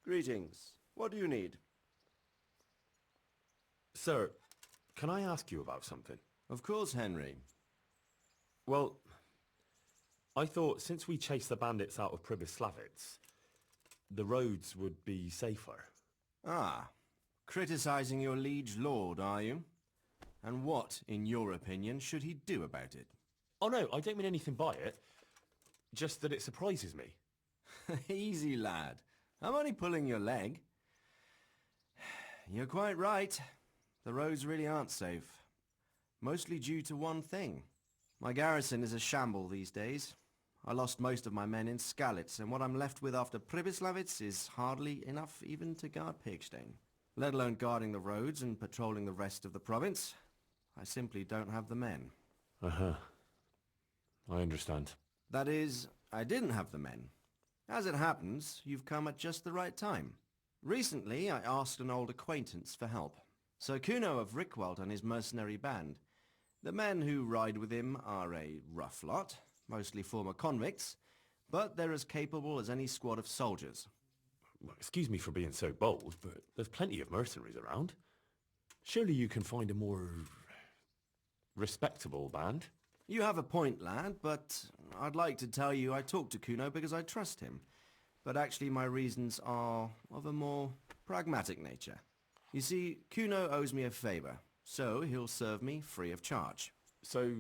Greetings. What do you need? Sir, can I ask you about something? Of course, Henry. Well, I thought since we chased the bandits out of Pribyslavitz, the roads would be safer. Ah, criticizing your liege lord, are you? And what, in your opinion, should he do about it? Oh no, I don't mean anything by it. Just that it surprises me. Easy, lad. I'm only pulling your leg. You're quite right. The roads really aren't safe. Mostly due to one thing. My garrison is a shamble these days. I lost most of my men in Skalitz, and what I'm left with after Pribyslavitz is hardly enough even to guard Pigstein. Let alone guarding the roads and patrolling the rest of the province. I simply don't have the men. Uh-huh. I understand. That is, I didn't have the men. As it happens, you've come at just the right time. Recently, I asked an old acquaintance for help. Sir Kuno of Rychwald and his mercenary band. The men who ride with him are a rough lot, mostly former convicts, but they're as capable as any squad of soldiers. Well, excuse me for being so bold, but there's plenty of mercenaries around. Surely you can find a more respectable band? You have a point, lad, but I'd like to tell you I talked to Kuno because I trust him. But actually my reasons are of a more pragmatic nature. You see, Kuno owes me a favor, so he'll serve me free of charge. So,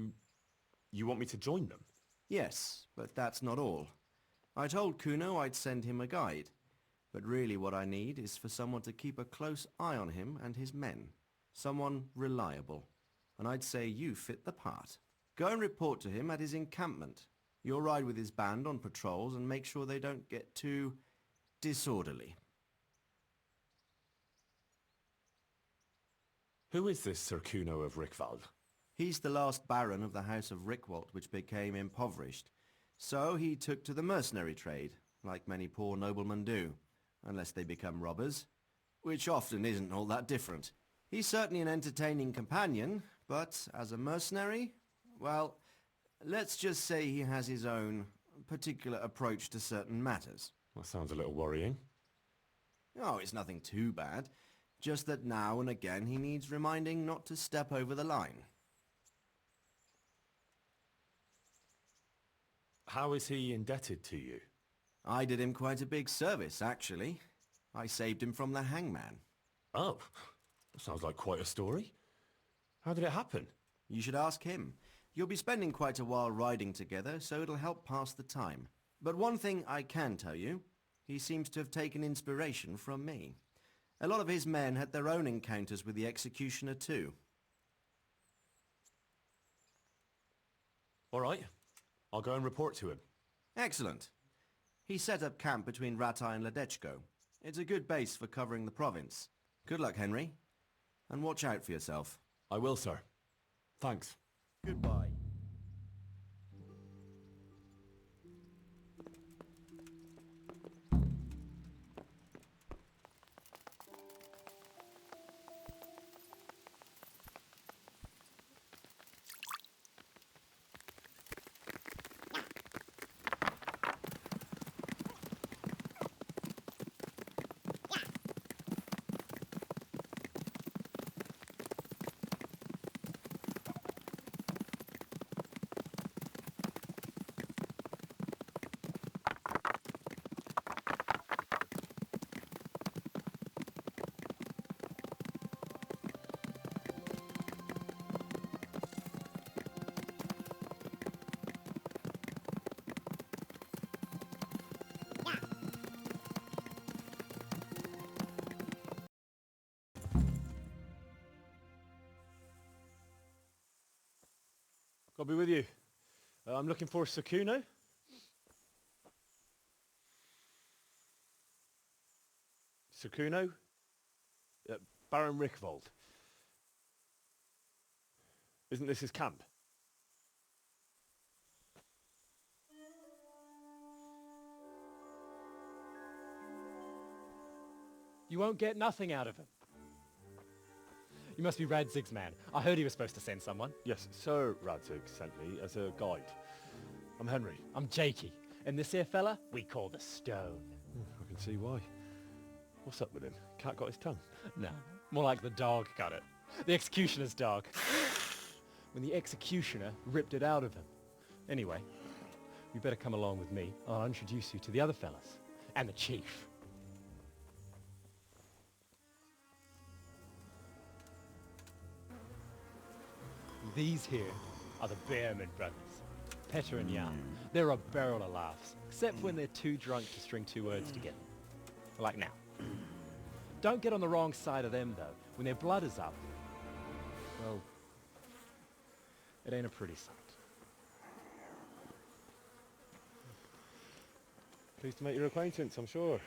you want me to join them? Yes, but that's not all. I told Kuno I'd send him a guide, but really what I need is for someone to keep a close eye on him and his men. Someone reliable. And I'd say you fit the part. Go and report to him at his encampment. You'll ride with his band on patrols and make sure they don't get too disorderly. Who is this Sir Kuno of Rychwald? He's the last baron of the House of Rychwald, which became impoverished. So he took to the mercenary trade, like many poor noblemen do, unless they become robbers, which often isn't all that different. He's certainly an entertaining companion, but as a mercenary, well, let's just say he has his own particular approach to certain matters. That sounds a little worrying. Oh, it's nothing too bad. Just that now and again he needs reminding not to step over the line. How is he indebted to you? I did him quite a big service, actually. I saved him from the hangman. Oh, that sounds like quite a story. How did it happen? You should ask him. You'll be spending quite a while riding together, so it'll help pass the time. But one thing I can tell you, he seems to have taken inspiration from me. A lot of his men had their own encounters with the executioner too. All right, I'll go and report to him. Excellent. He set up camp between Rattay and Ledechko. It's a good base for covering the province. Good luck, Henry. And watch out for yourself. I will, sir. Thanks. Goodbye. I'll be with you. I'm looking for Sir Kuno. Sir Kuno? Baron Rychwald. Isn't this his camp? You won't get nothing out of him. You must be Radzig's man. I heard he was supposed to send someone. Yes, Sir Radzig sent me as a guide. I'm Henry. I'm Jakey. And this here fella, we call the Stone. I can see why. What's up with him? Cat got his tongue? No, more like the dog got it. The executioner's dog. When the executioner ripped it out of him. Anyway, you better come along with me. I'll introduce you to the other fellas. And the chief. These here are the Bearman brothers. Petter and Jan. They're a barrel of laughs, except when they're too drunk to string two words together. Like now. Don't get on the wrong side of them, though. When their blood is up, well, it ain't a pretty sight. Pleased to make your acquaintance, I'm sure.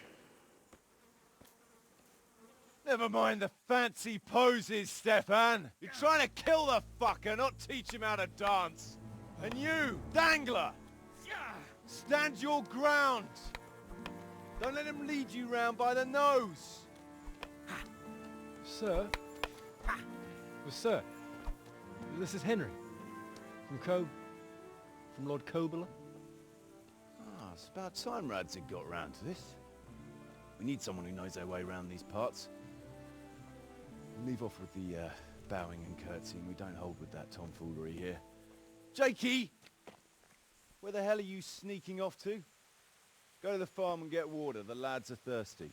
Never mind the fancy poses, Stefan. You're trying to kill the fucker, not teach him how to dance. And you, Dangler, stand your ground. Don't let him lead you round by the nose. Sir? Well, sir, this is Henry. From Lord Kobyla. Ah, it's about time Radzig got round to this. We need someone who knows their way around these parts. Leave off with the bowing and curtsying. We don't hold with that tomfoolery here. Jakey! Where the hell are you sneaking off to? Go to the farm and get water. The lads are thirsty.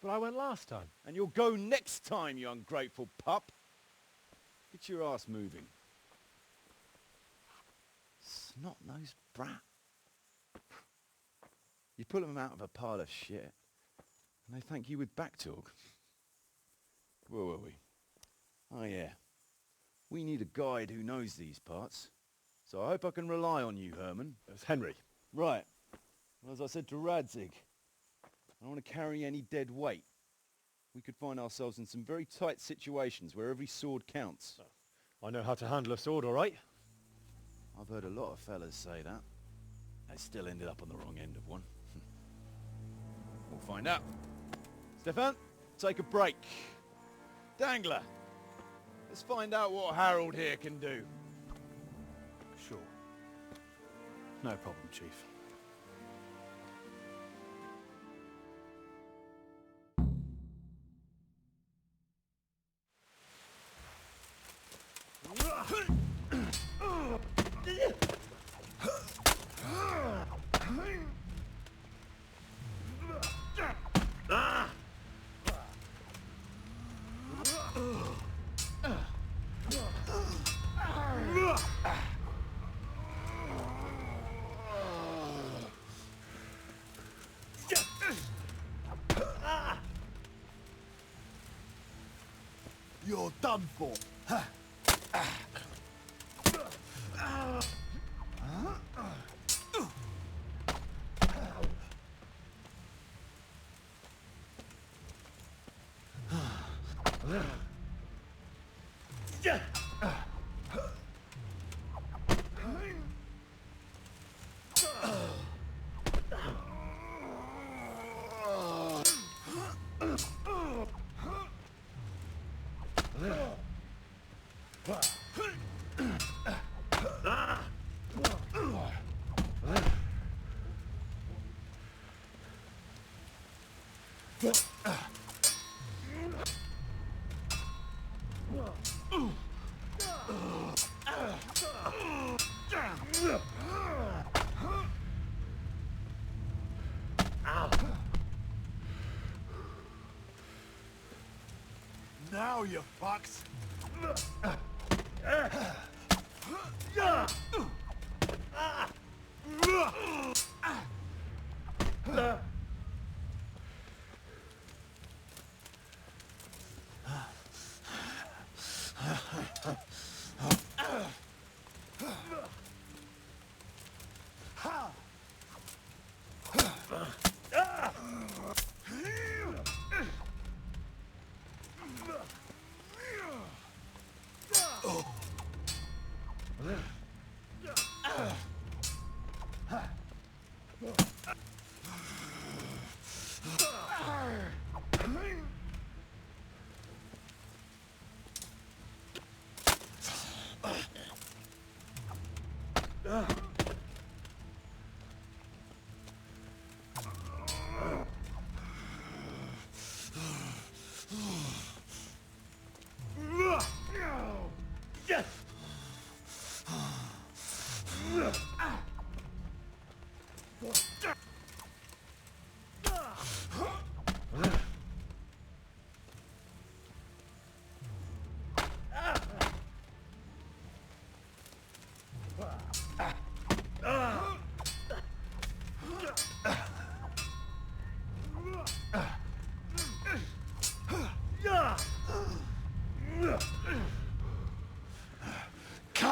But I went last time. And you'll go next time, you ungrateful pup. Get your ass moving. Snot-nosed brat. You pull them out of a pile of shit, and they thank you with back talk. Where were we? Oh yeah. We need a guide who knows these parts. So I hope I can rely on you, Herman. It was Henry. Right. Well, as I said to Radzig, I don't want to carry any dead weight. We could find ourselves in some very tight situations where every sword counts. I know how to handle a sword, all right? I've heard a lot of fellas say that. They still ended up on the wrong end of one. We'll find out. Stefan, take a break. Dangler, let's find out what Harold here can do. Sure. No problem, Chief. You're done for. Now you fucks!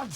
You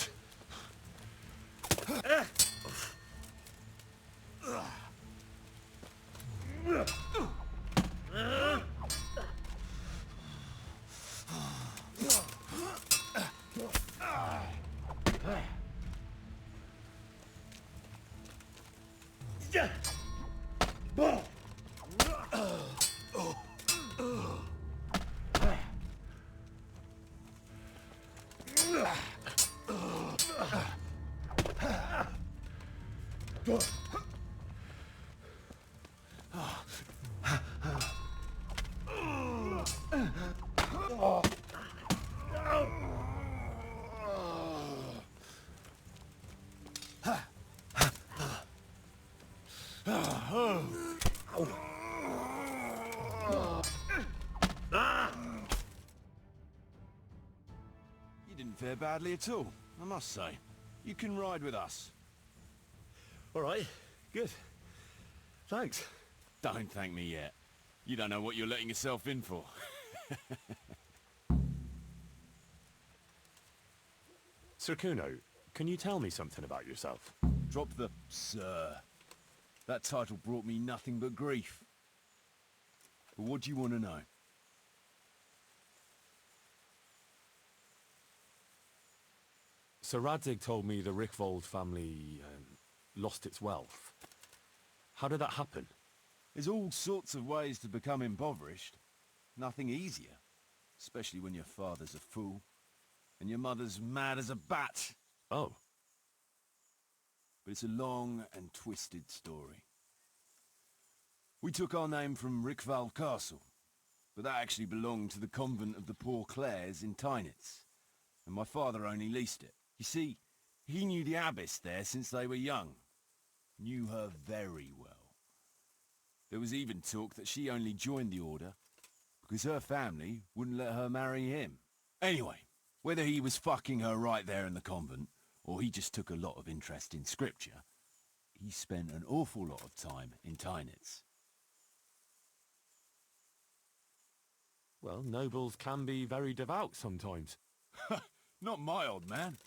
didn't fare badly at all, I must say. You can ride with us. All right, good. Thanks. Don't thank me yet. You don't know what you're letting yourself in for. Sir Kuno, can you tell me something about yourself? Drop the Sir. That title brought me nothing but grief. But what do you want to know? Sir Radzig told me the Rychwald family lost its wealth. How did that happen? There's all sorts of ways to become impoverished. Nothing easier. Especially when your father's a fool. And your mother's mad as a bat. Oh. But it's a long and twisted story. We took our name from Rychwald Castle. But that actually belonged to the convent of the Poor Clares in Tynitz. And my father only leased it. You see, he knew the abbess there since they were young. Knew her very well. There was even talk that she only joined the order because her family wouldn't let her marry him. Anyway, whether he was fucking her right there in the convent, or he just took a lot of interest in scripture, he spent an awful lot of time in Tynitz. Well, nobles can be very devout sometimes. Not my old man.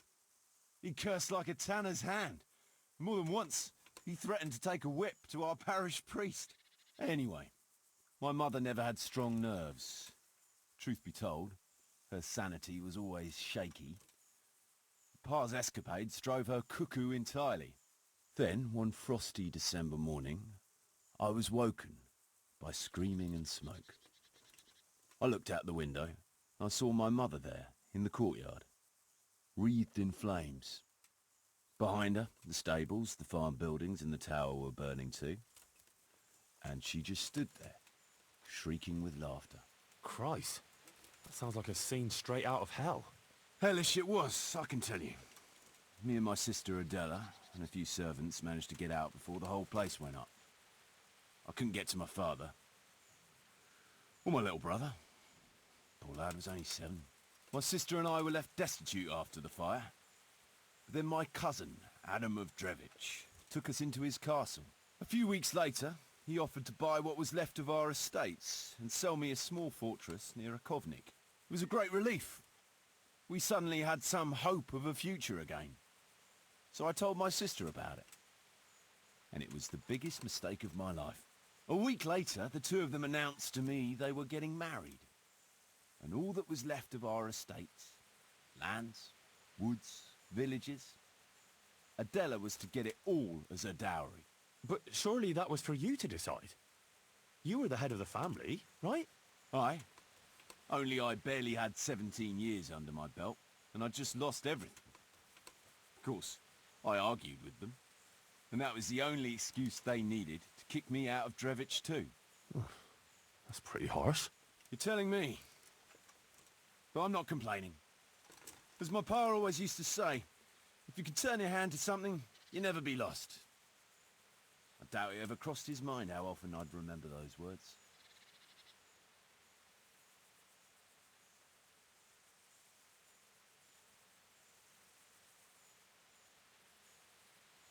He cursed like a tanner's hand. More than once, he threatened to take a whip to our parish priest. Anyway, my mother never had strong nerves. Truth be told, her sanity was always shaky. Pa's escapades drove her cuckoo entirely. Then, one frosty December morning, I was woken by screaming and smoke. I looked out the window. I saw my mother there, in the courtyard, wreathed in flames. Behind her, the stables, the farm buildings and the tower were burning too. And she just stood there, shrieking with laughter. Christ, that sounds like a scene straight out of hell. Hellish it was, I can tell you. Me and my sister Adela and a few servants managed to get out before the whole place went up. I couldn't get to my father. Or my little brother. Poor lad was only 7. My sister and I were left destitute after the fire. But then my cousin, Adam of Drevich, took us into his castle. A few weeks later, he offered to buy what was left of our estates and sell me a small fortress near a Kovnik. It was a great relief. We suddenly had some hope of a future again. So I told my sister about it. And it was the biggest mistake of my life. A week later, the two of them announced to me they were getting married. And all that was left of our estates, lands, woods, villages, Adela was to get it all as a dowry. But surely that was for you to decide. You were the head of the family, right? Aye. Only I barely had 17 years under my belt, and I'd just lost everything. Of course, I argued with them, and that was the only excuse they needed to kick me out of Drevich too. That's pretty harsh. You're telling me. But I'm not complaining. As my pa always used to say, if you could turn your hand to something, you'll never be lost. I doubt it ever crossed his mind how often I'd remember those words.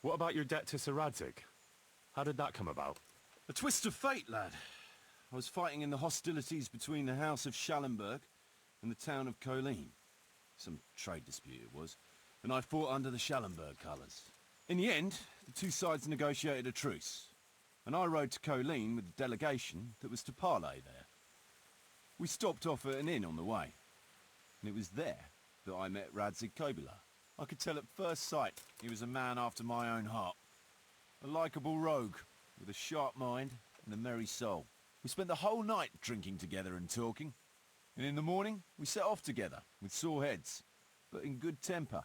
What about your debt to Sir Radzig? How did that come about? A twist of fate, lad. I was fighting in the hostilities between the House of Schallenberg and the town of Colleen. Some trade dispute it was. and I fought under the Schallenberg colours. In the end, the two sides negotiated a truce, and I rode to Colleen with the delegation that was to parley there. We stopped off at an inn on the way, and it was there that I met Radzig Kobyla. I could tell at first sight he was a man after my own heart. A likeable rogue, with a sharp mind and a merry soul. We spent the whole night drinking together and talking, and in the morning we set off together, with sore heads, but in good temper,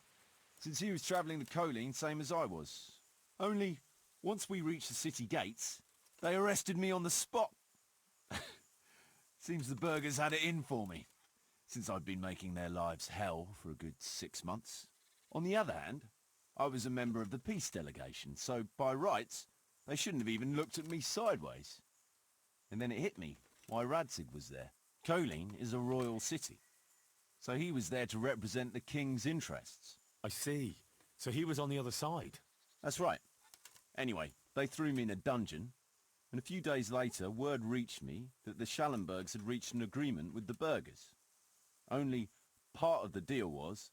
since he was travelling to Colleen same as I was. Only, once we reached the city gates, they arrested me on the spot. Seems the burghers had it in for me, since I'd been making their lives hell for a good 6 months. On the other hand, I was a member of the peace delegation, so by rights, they shouldn't have even looked at me sideways. And then it hit me why Radzig was there. Colleen is a royal city, so he was there to represent the king's interests. I see. So he was on the other side. That's right. Anyway, they threw me in a dungeon, and a few days later word reached me that the Schallenbergs had reached an agreement with the burghers. Only part of the deal was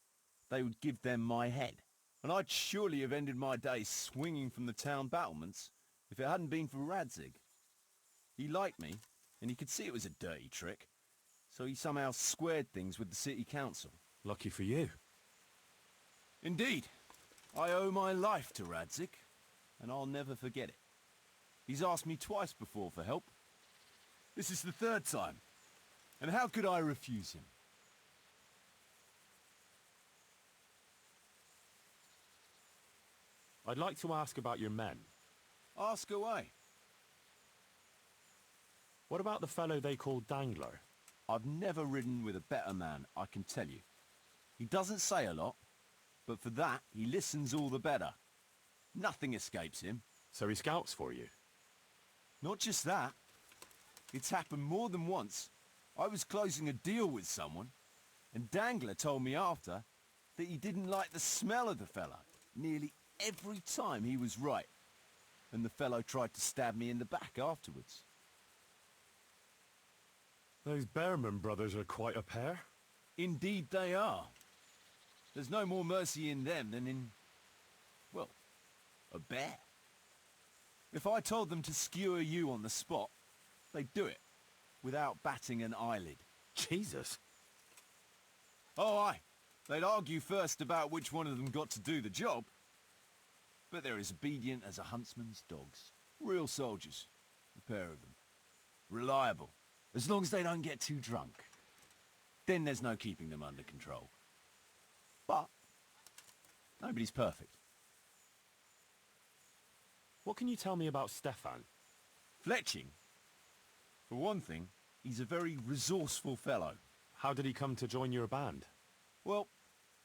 they would give them my head. And I'd surely have ended my days swinging from the town battlements if it hadn't been for Radzig. He liked me, and he could see it was a dirty trick, so he somehow squared things with the city council. Lucky for you. Indeed. I owe my life to Radzig, and I'll never forget it. He's asked me twice before for help. This is the third time, and how could I refuse him? I'd like to ask about your men. Ask away. What about the fellow they call Dangler? I've never ridden with a better man, I can tell you. He doesn't say a lot, but for that, he listens all the better. Nothing escapes him. So he scouts for you? Not just that. It's happened more than once. I was closing a deal with someone, and Dangler told me after that he didn't like the smell of the fellow nearly every time he was right, and the fellow tried to stab me in the back afterwards. Those Bearman brothers are quite a pair. Indeed they are. There's no more mercy in them than in, well, a bear. If I told them to skewer you on the spot, they'd do it, without batting an eyelid. Jesus. Oh, aye. They'd argue first about which one of them got to do the job. But they're as obedient as a huntsman's dogs. Real soldiers, the pair of them. Reliable, as long as they don't get too drunk. Then there's no keeping them under control. But nobody's perfect. What can you tell me about Stefan? Fletching, for one thing, he's a very resourceful fellow. How did he come to join your band? Well,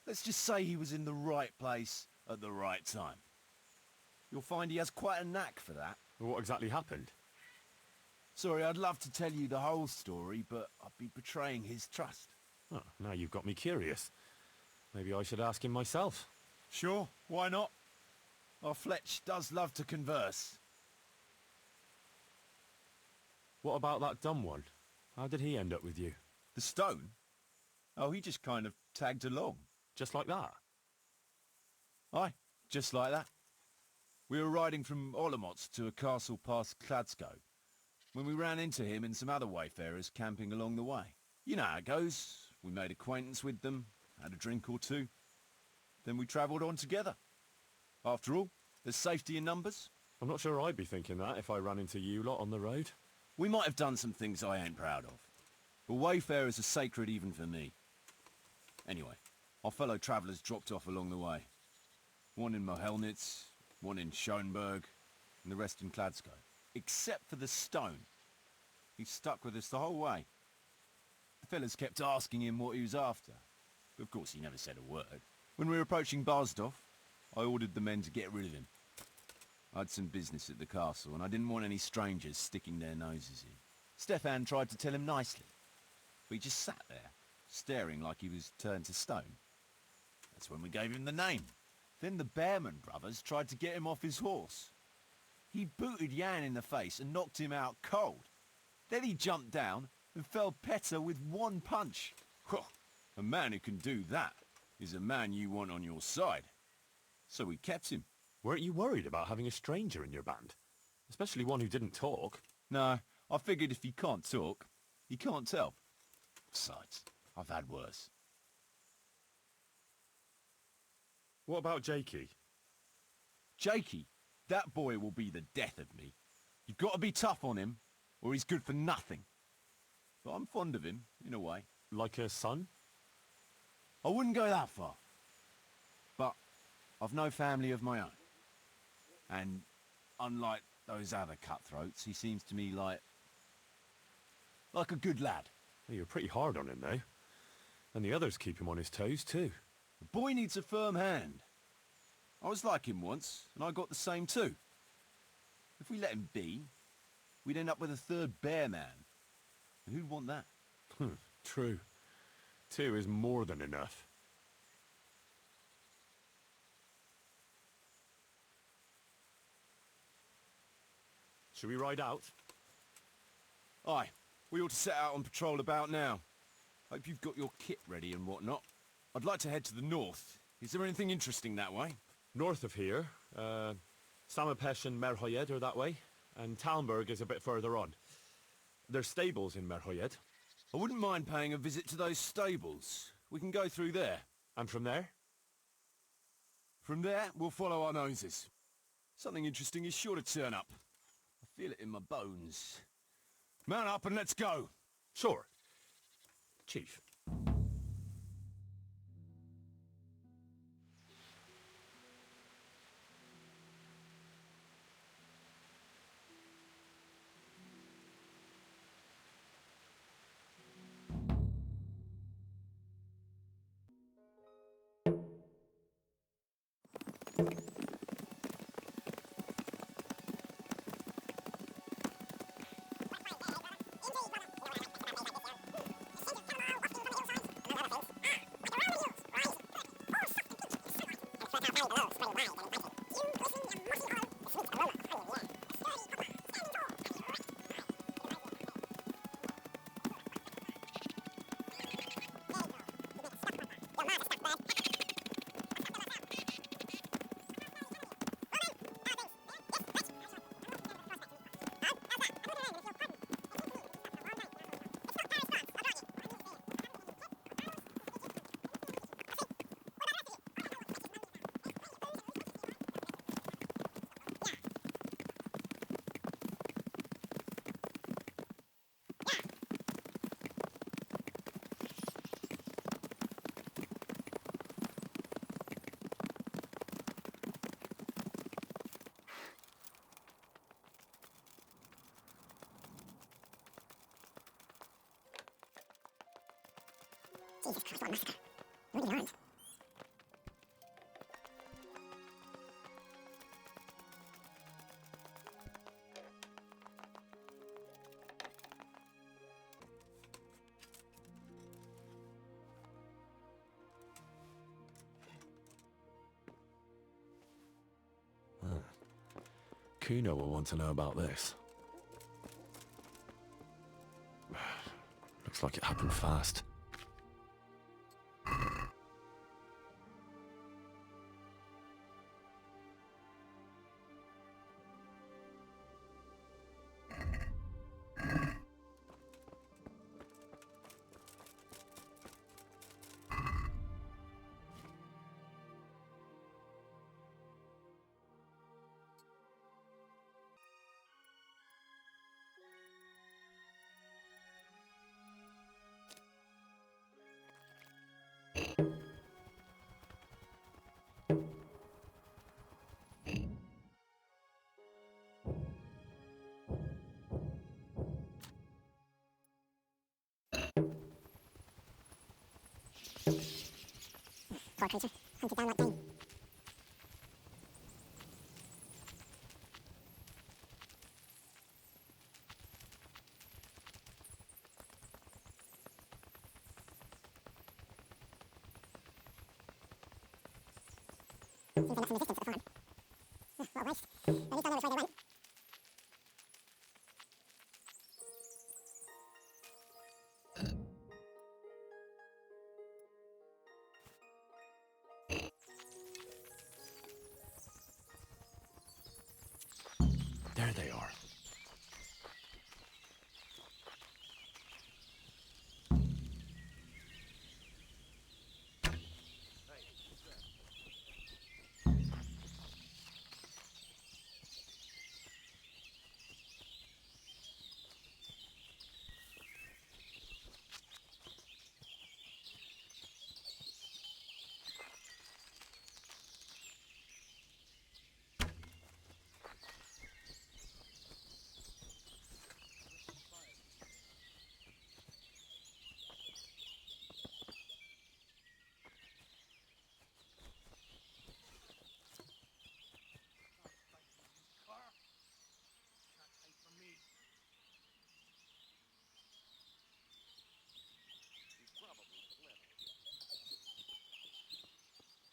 let's just say he was in the right place at the right time. You'll find he has quite a knack for that. What exactly happened? Sorry, I'd love to tell you the whole story, but I'd be betraying his trust. Oh, now you've got me curious. Maybe I should ask him myself. Sure, why not? Our Fletch does love to converse. What about that dumb one? How did he end up with you? The stone? Oh, he just kind of tagged along. Just like that? Aye, just like that. We were riding from Olomouc to a castle past Kladsko, when we ran into him and some other wayfarers camping along the way. You know how it goes. We made acquaintance with them, had a drink or two. Then we travelled on together. After all, there's safety in numbers. I'm not sure I'd be thinking that if I ran into you lot on the road. We might have done some things I ain't proud of. But wayfarers are sacred even for me. Anyway, our fellow travellers dropped off along the way. One in Mohelnitz, one in Schoenberg, and the rest in Kladsko. Except for the stone. He stuck with us the whole way. The fellas kept asking him what he was after. But of course he never said a word. When we were approaching Barsdorf, I ordered the men to get rid of him. I had some business at the castle, and I didn't want any strangers sticking their noses in. Stefan tried to tell him nicely, but he just sat there, staring like he was turned to stone. That's when we gave him the name. Then the Bearman brothers tried to get him off his horse. He booted Jan in the face and knocked him out cold. Then he jumped down and felled Petter with one punch. A man who can do that is a man you want on your side. So we kept him. Weren't you worried about having a stranger in your band? Especially one who didn't talk. No, I figured if he can't talk, he can't tell. Besides, I've had worse. What about Jakey? Jakey, that boy will be the death of me. You've got to be tough on him, or he's good for nothing. But I'm fond of him, in a way. Like a son? I wouldn't go that far. But I've no family of my own. And unlike those other cutthroats, he seems to me like a good lad. Well, you're pretty hard on him, though. And the others keep him on his toes, too. The boy needs a firm hand. I was like him once, and I got the same too. If we let him be, we'd end up with a third bear man. And who'd want that? True. 2 is more than enough. Should we ride out? Aye, we ought to set out on patrol about now. Hope you've got your kit ready and whatnot. I'd like to head to the north. Is there anything interesting that way? North of here, Samapesh and Merhoyed are that way, and Talmberg is a bit further on. There's stables in Merhoyed. I wouldn't mind paying a visit to those stables. We can go through there. And from there? From there, we'll follow our noses. Something interesting is sure to turn up. I feel it in my bones. Mount up and let's go! Sure. Chief. Jesus Christ, what a massacre. Who would be armed? Kuno will want to know about this. Looks like it happened fast. Poor creature, hunted down like game. Seems they got some resistance at the farm. What a waste. At least I know which way they went. they are.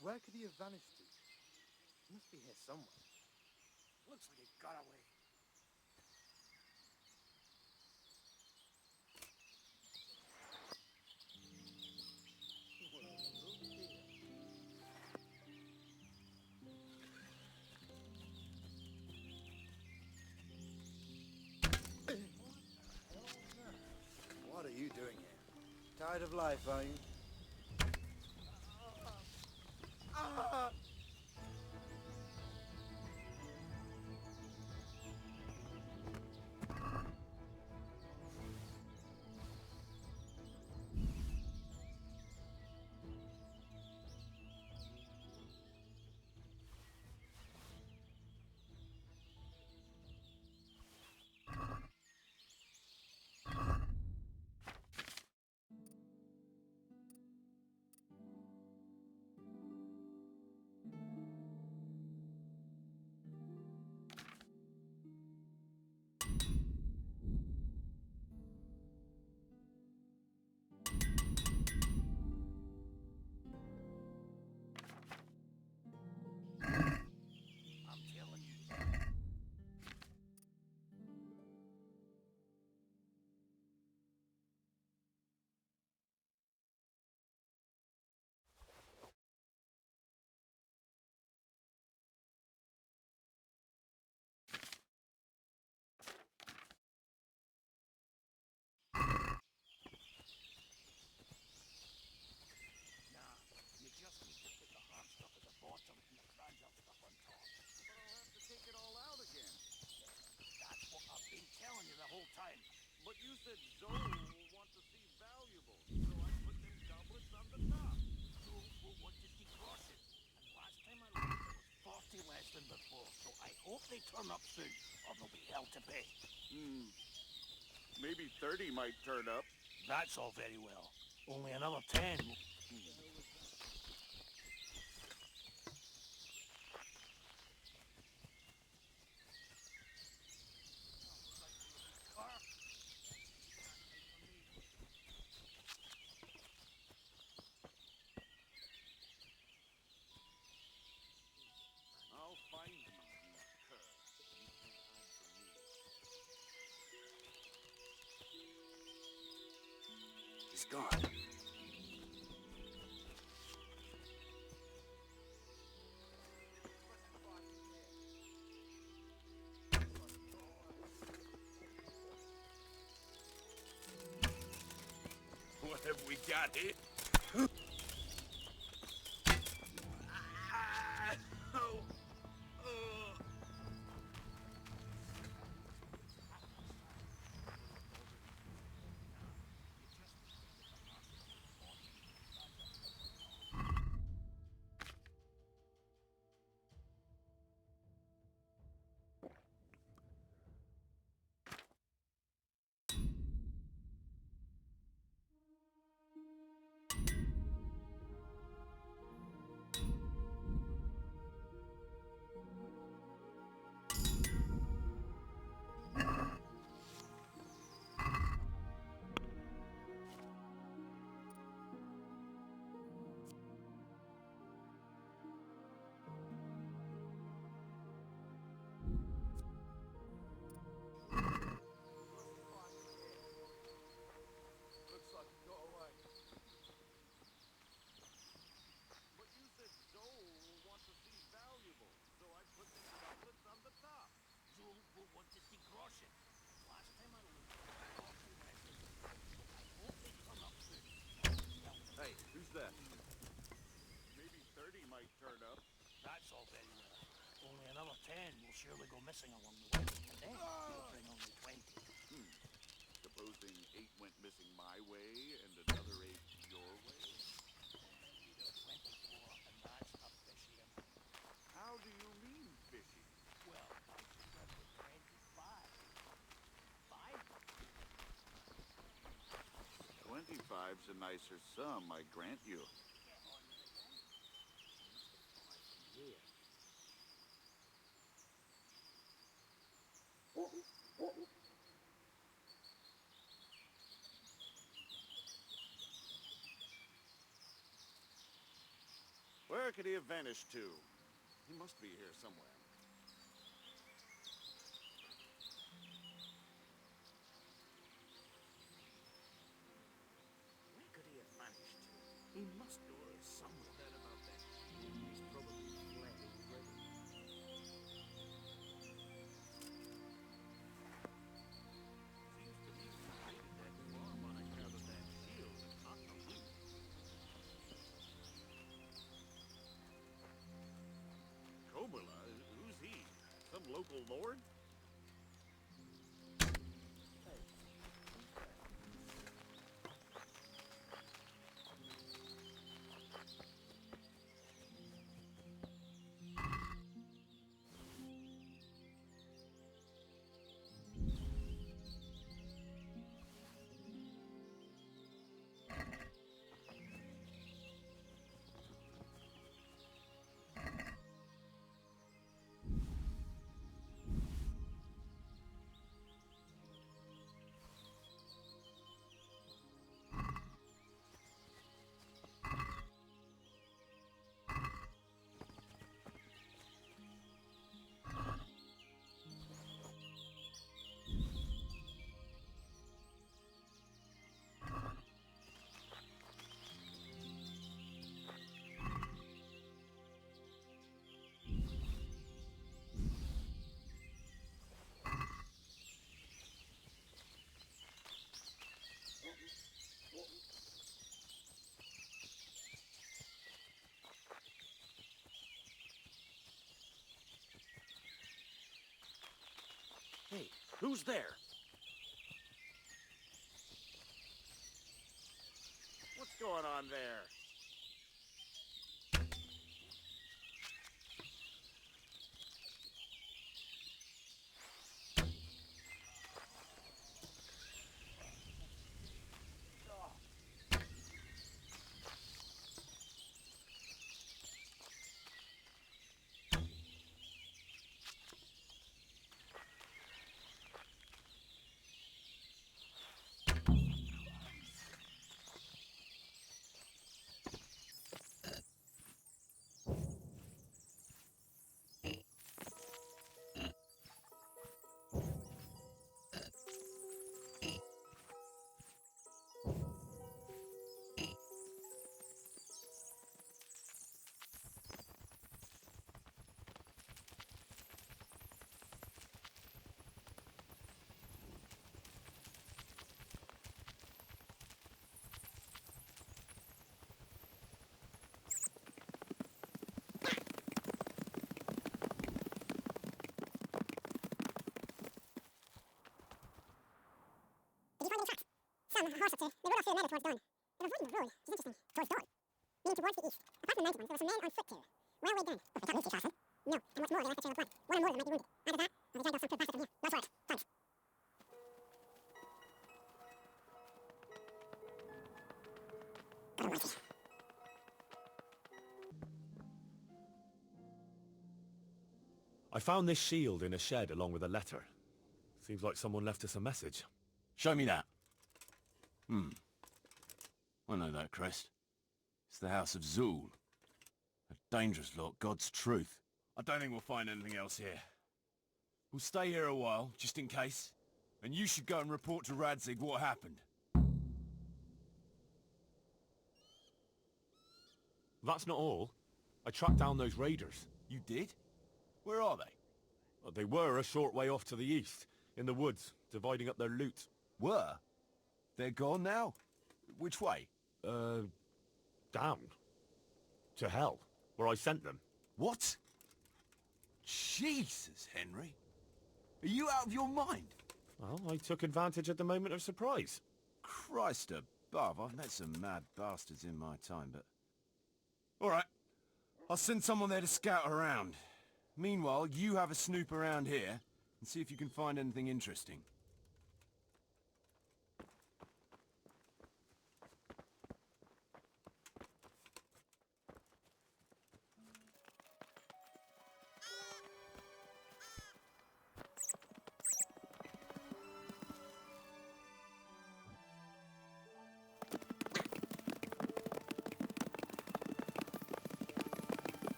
Where could he have vanished to? He must be here somewhere. Looks like he got away. What are you doing here? Tired of life, are you? I'm telling you. Nah, you just need to put the hard stuff at the bottom and the fragile stuff on top. But I'll have to take it all out again. That's what I've been telling you the whole time. But you said Zoul will want to see valuables, so I put them goblets on the top. Zoul will want to see crosses. And last time I looked, there was 40 less than before, so I hope they turn up soon, or they'll be hell to pay. Maybe 30 might turn up. That's all very well. Only another 10. I'll find you, you cur. You can hide from me. He's gone. What have we got here? who wanted to crush it. Last time I looked, off the west. I hope they turn up soon. Hey, who's that? Maybe 30 might turn up. That's all very well. Only another 10 will surely go missing along the way. And then you'll bring only 20. Supposing 8 went missing my way and another 8 your way? You got 24, and that's a fishy amount. How do you mean fishy? Well, I just went with 25. 25's a nicer sum, I grant you. Get on with it then. Here. Where could he have vanished to? He must be here somewhere. Where could he have vanished to? He must be here somewhere. That about that. He's probably fled already. Seems to me he raided that farm on account of that shield and not the loot. Kobyla? Who's he? Some local lord? Hey, who's there? What's going on there? Did you find any tracks? Some horse or two. They rode off through the meadow towards dawn. But avoiding the road is interesting. Towards dawn? Meaning towards the east. Apart from the mounted ones, there were some men on foot too. Well weighed down. But they can't move too fast, huh? No. And what's more, they left the trail of blood. One or more of them might be wounded. Either that, or they dragged off some poor bastard from here. Lots for it. Thanks. God almighty. I found this shield in a shed along with a letter. Seems like someone left us a message. Show me that. I know that crest. It's the House of Zoul. A dangerous lot, God's truth. I don't think we'll find anything else here. We'll stay here a while, just in case. And you should go and report to Radzig what happened. That's not all. I tracked down those raiders. You did? Where are they? They were a short way off to the east, in the woods, dividing up their loot. Were? They're gone now? Which way? Down. To hell, where I sent them. What? Jesus, Henry. Are you out of your mind? Well, I took advantage at the moment of surprise. Christ above, I've met some mad bastards in my time, but... Alright, I'll send someone there to scout around. Meanwhile, you have a snoop around here, and see if you can find anything interesting.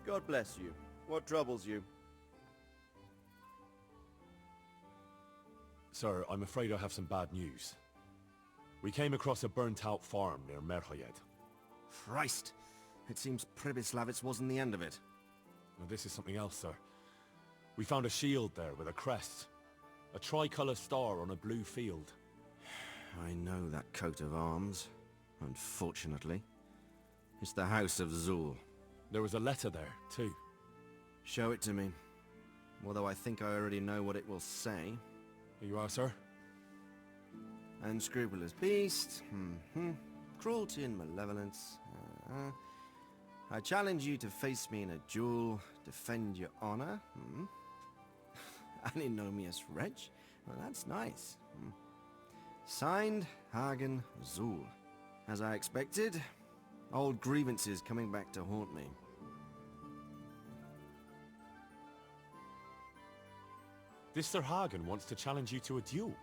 God bless you. What troubles you? Sir, I'm afraid I have some bad news. We came across a burnt-out farm near Merchayed. Christ! It seems Pribyslavitz wasn't the end of it. Now, this is something else, sir. We found a shield there with a crest. A tricolour star on a blue field. I know that coat of arms, unfortunately. It's the House of Zoul. There was a letter there, too. Show it to me. Although I think I already know what it will say. Here you are, sir. Unscrupulous beast. Cruelty and malevolence. I challenge you to face me in a duel. Defend your honor. Antinomious wretch. Well, that's nice. Signed, Hagen Zoul. As I expected, old grievances coming back to haunt me. This Sir Hagen wants to challenge you to a duel.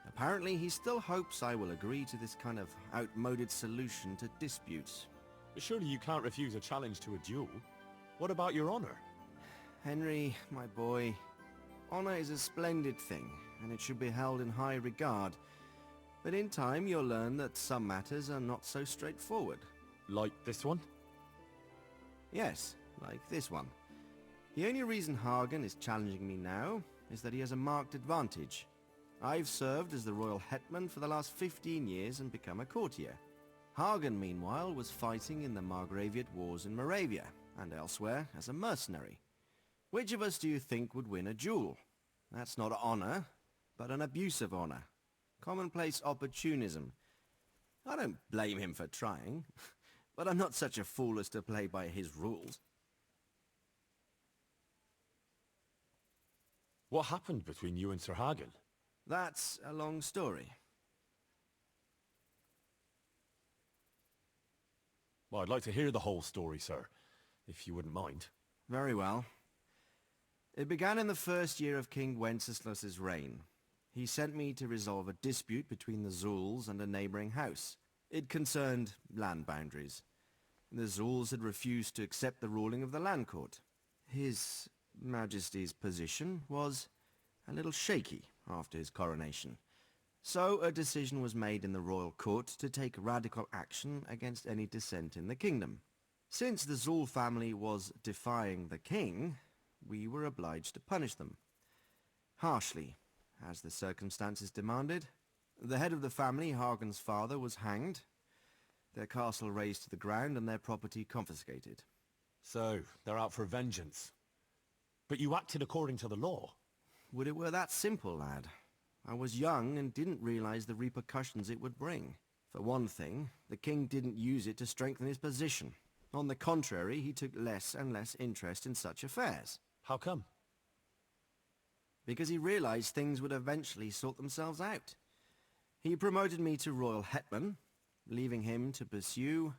Apparently, he still hopes I will agree to this kind of outmoded solution to disputes. But surely you can't refuse a challenge to a duel. What about your honor? Henry, my boy, honor is a splendid thing, and it should be held in high regard. But in time, you'll learn that some matters are not so straightforward. Like this one? Yes, like this one. The only reason Hagen is challenging me now is that he has a marked advantage. I've served as the royal hetman for the last 15 years and become a courtier. Hagen, meanwhile, was fighting in the Margraviate Wars in Moravia and elsewhere as a mercenary. Which of us do you think would win a duel? That's not honor, but an abuse of honor. Commonplace opportunism. I don't blame him for trying, but I'm not such a fool as to play by his rules. What happened between you and Sir Hagen? That's a long story. Well, I'd like to hear the whole story, sir, if you wouldn't mind. Very well. It began in the first year of King Wenceslas's reign. He sent me to resolve a dispute between the Zouls and a neighboring house. It concerned land boundaries. The Zouls had refused to accept the ruling of the land court. His Majesty's position was a little shaky after his coronation, So a decision was made in the royal court to take radical action against any dissent in the kingdom. Since the Zoul family was defying the king, we were obliged to punish them. Harshly, as the circumstances demanded. The head of the family, Hagen's father, was hanged, their castle razed to the ground and their property confiscated. So, they're out for vengeance. But you acted according to the law. Would it were that simple, lad. I was young and didn't realize the repercussions it would bring. For one thing, the king didn't use it to strengthen his position. On the contrary, he took less and less interest in such affairs. How come? Because he realized things would eventually sort themselves out. He promoted me to royal hetman, leaving him to pursue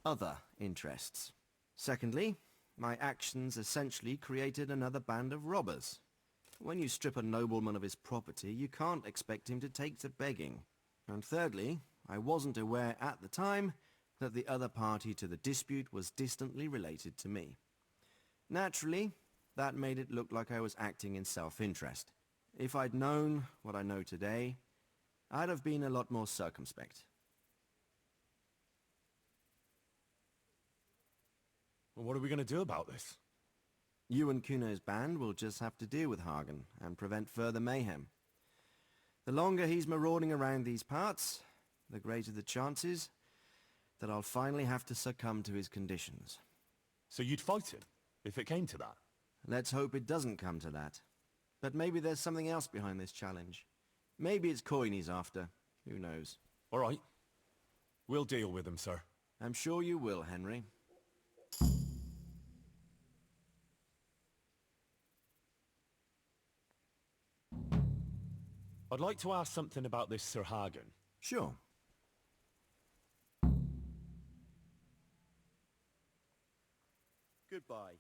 other interests. Secondly, my actions essentially created another band of robbers. When you strip a nobleman of his property, you can't expect him to take to begging. And thirdly, I wasn't aware at the time that the other party to the dispute was distantly related to me. Naturally, that made it look like I was acting in self-interest. If I'd known what I know today, I'd have been a lot more circumspect. Well, what are we going to do about this? You and Kuno's band will just have to deal with Hagen and prevent further mayhem. The longer he's marauding around these parts, the greater the chances that I'll finally have to succumb to his conditions. So you'd fight him, if it came to that? Let's hope it doesn't come to that. But maybe there's something else behind this challenge. Maybe it's coin he's after. Who knows? All right. We'll deal with him, sir. I'm sure you will, Henry. I'd like to ask something about this Sir Hagen. Sure. Goodbye.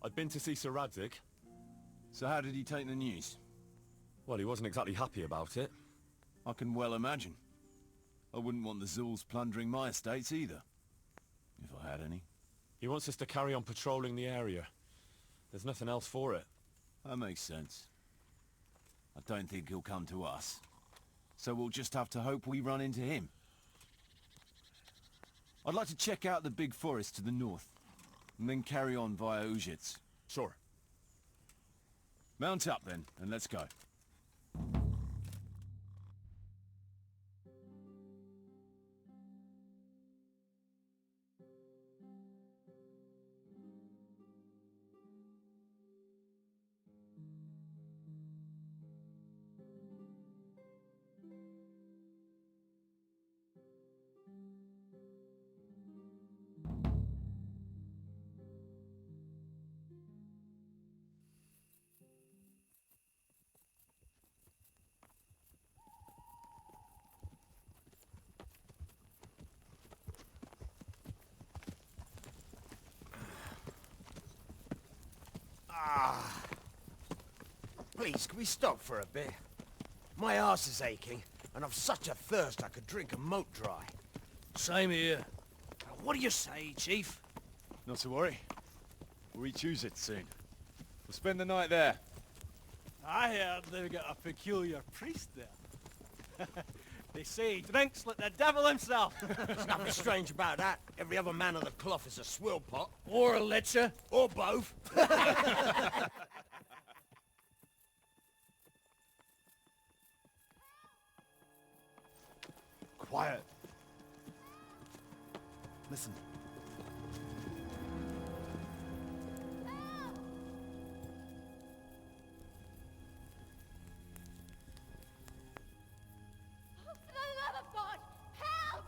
I've been to see Sir Radzig. So how did he take the news? Well, he wasn't exactly happy about it. I can well imagine. I wouldn't want the Zouls plundering my estates either. If I had any. He wants us to carry on patrolling the area. There's nothing else for it. That makes sense. I don't think he'll come to us. So we'll just have to hope we run into him. I'd like to check out the big forest to the north, and then carry on via Ujits. Sure. Mount up then, and let's go. Please, can we stop for a bit? My arse is aching, and I've such a thirst I could drink a moat dry. Same here. What do you say, Chief? Not to worry. We'll reach it soon. We'll spend the night there. I heard they've got a peculiar priest there. They say he drinks like the devil himself. There's nothing strange about that. Every other man of the cloth is a swill pot. Or a licher. Or both. Quiet. Listen. For the love of God, help!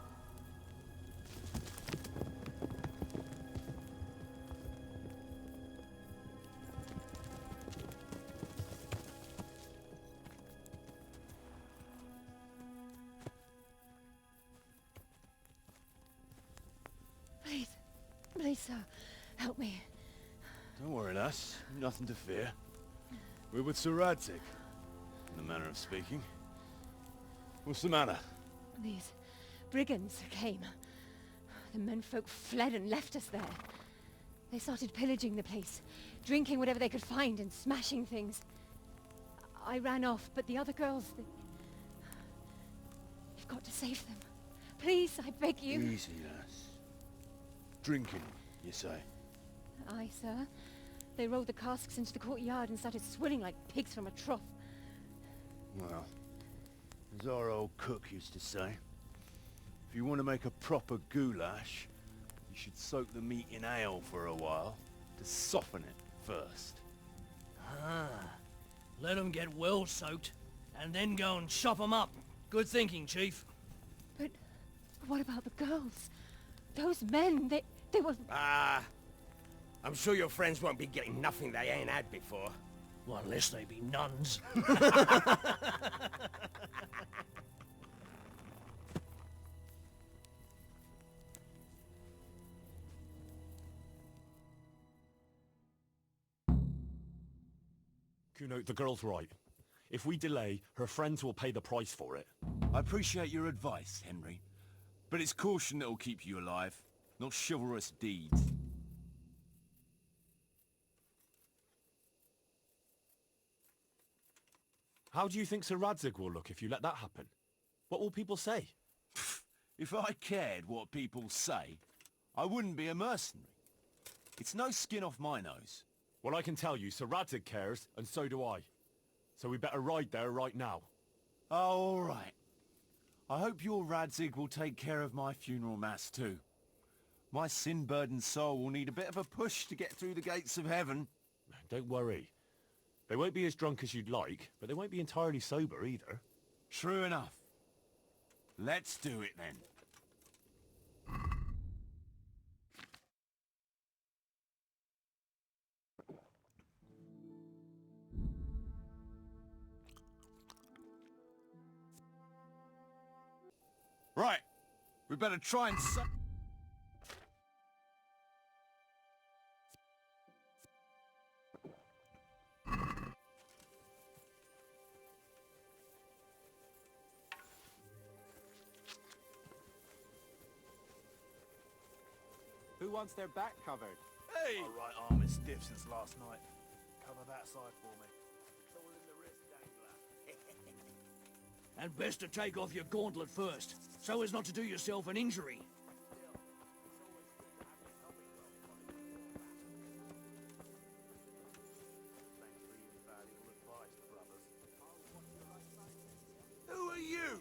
Please, sir, help me. Don't worry, lass. Nothing to fear. We're with Sir Radzig, in the manner of speaking. What's the matter? These brigands came. The menfolk fled and left us there. They started pillaging the place, drinking whatever they could find and smashing things. I ran off, but the other girls, you've got to save them. Please, I beg you. Easy, lass. Drinking, you say? Aye, sir. They rolled the casks into the courtyard and started swilling like pigs from a trough. Well, as our old cook used to say, if you want to make a proper goulash, you should soak the meat in ale for a while to soften it first. Ah, let them get well soaked, and then go and chop them up. Good thinking, Chief. But what about the girls? Those men, they were... I'm sure your friends won't be getting nothing they ain't had before. Well, unless they be nuns. Kuno, the girl's right. If we delay, her friends will pay the price for it. I appreciate your advice, Henry. But it's caution that'll keep you alive, not chivalrous deeds. How do you think Sir Radzig will look if you let that happen? What will people say? If I cared what people say, I wouldn't be a mercenary. It's no skin off my nose. Well, I can tell you, Sir Radzig cares, and so do I. So we better ride there right now. Oh, all right. I hope your Radzig will take care of my funeral mass too. My sin-burdened soul will need a bit of a push to get through the gates of heaven. Don't worry. They won't be as drunk as you'd like, but they won't be entirely sober either. True enough. Let's do it then. Right. We better try and who wants their back covered? Hey! My right arm is stiff since last night. Cover that side for me. Someone in the wrist dangler. And best to take off your gauntlet first, so as not to do yourself an injury. Who are you?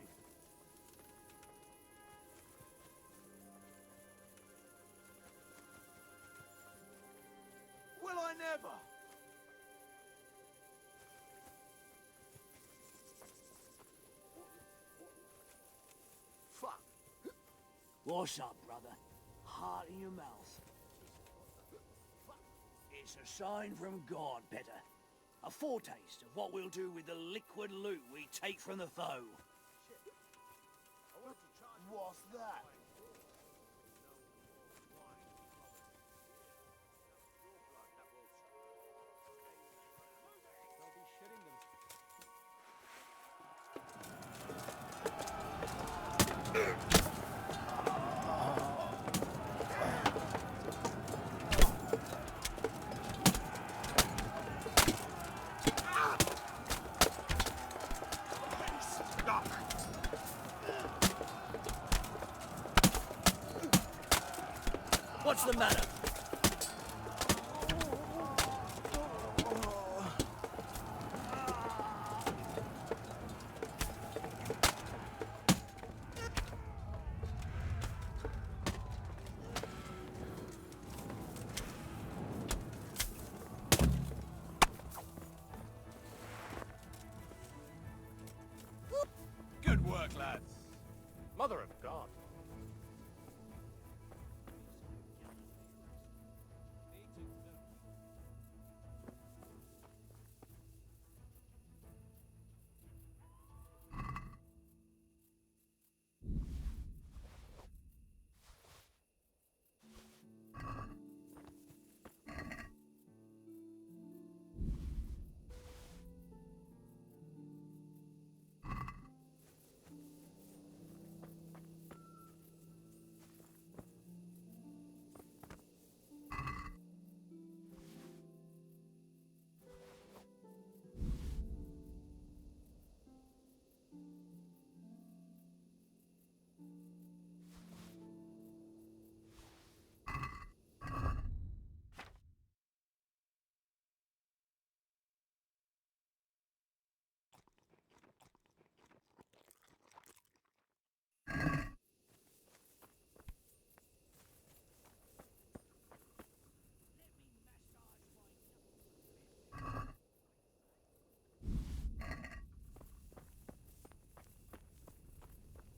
Will I never? Fuck. What's up, brother? Heart in your mouth. It's a sign from God, better. A foretaste of what we'll do with the liquid loot we take from the foe. What's that? They'll be shitting them. What's the matter? Good work, lads. Mother of God.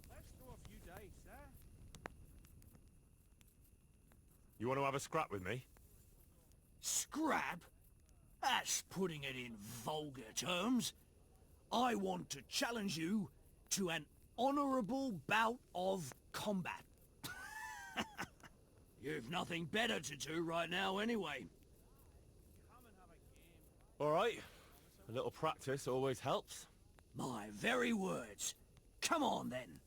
Let's throw a few dice, eh? You want to have a scrap with me? Scrap? That's putting it in vulgar terms. I want to challenge you to an honourable bout of combat. You've nothing better to do right now anyway. All right. A little practice always helps. My very words. Come on then.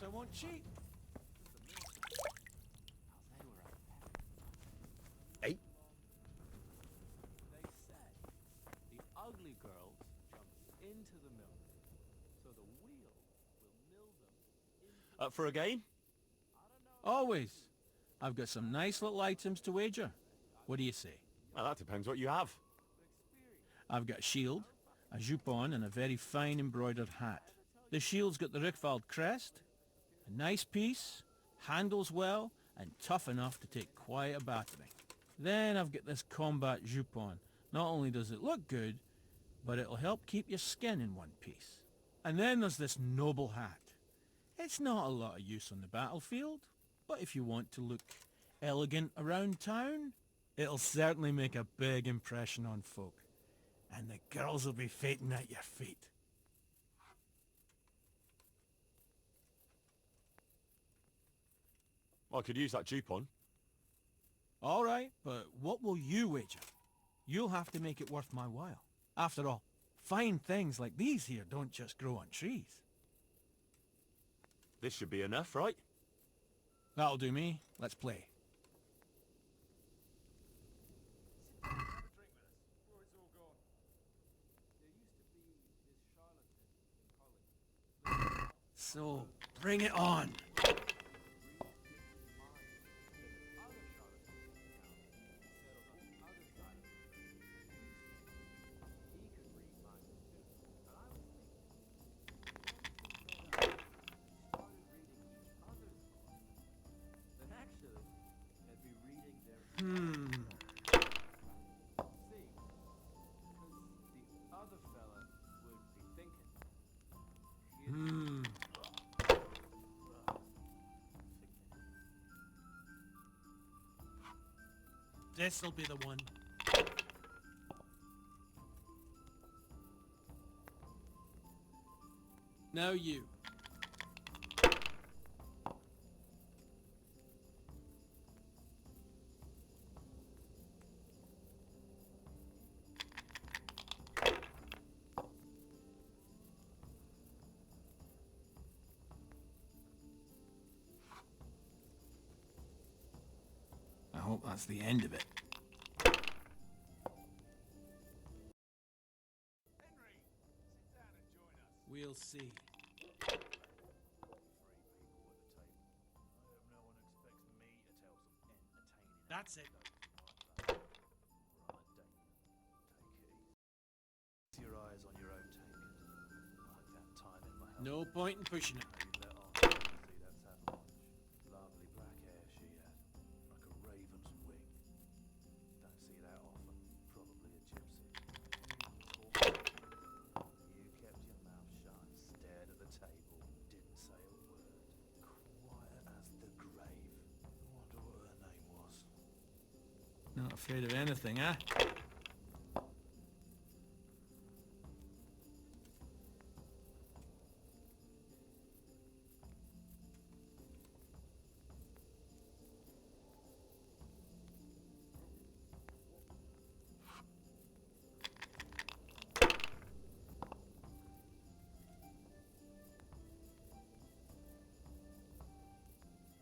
I won't cheat. Hey? They say the ugly girls jump into the mill, so the wheel will mill them into... Up for a game? Always. I've got some nice little items to wager. What do you say? Well, that depends what you have. I've got a shield, a jupon, and a very fine embroidered hat. The shield's got the Rychwald crest, a nice piece, handles well, and tough enough to take quite a battering. Then I've got this combat jupon. Not only does it look good, but it'll help keep your skin in one piece. And then there's this noble hat. It's not a lot of use on the battlefield, but if you want to look elegant around town, it'll certainly make a big impression on folk. And the girls will be fainting at your feet. I could use that jupon. All right, but what will you wager? You'll have to make it worth my while. After all, fine things like these here don't just grow on trees. This should be enough, right? That'll do me. Let's play. So, bring it on. This'll be the one. Now you. I hope that's the end of it. We'll see. That's it. Your eyes on your own tankard. Like that time in my house. No point in pushing it. See, that's had lunch. Lovely black hair she had. Like a raven's wing. Don't see that often. Probably a gypsy. You kept your mouth shut, stared at the table, didn't say a word. Quiet as the grave. I wonder what her name was. Not afraid of anything, eh?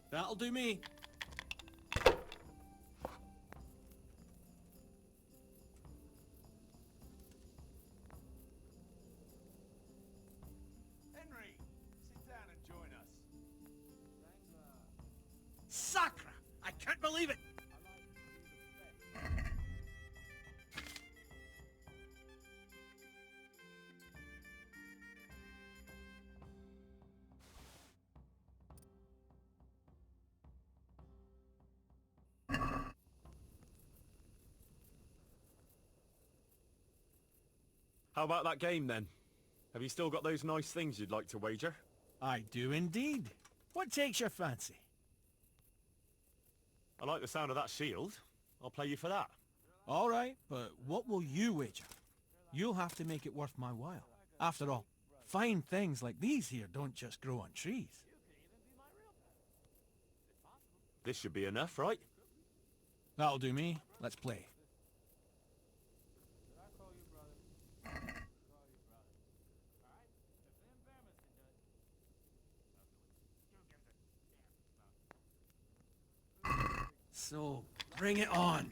That'll do me. Henry, sit down and join us. Sacre! I can't believe it! How about that game then? Have you still got those nice things you'd like to wager? I do indeed. What takes your fancy? I like the sound of that shield. I'll play you for that. All right, but what will you wager? You'll have to make it worth my while. After all, fine things like these here don't just grow on trees. This should be enough, right? That'll do me. Let's play. So, bring it on.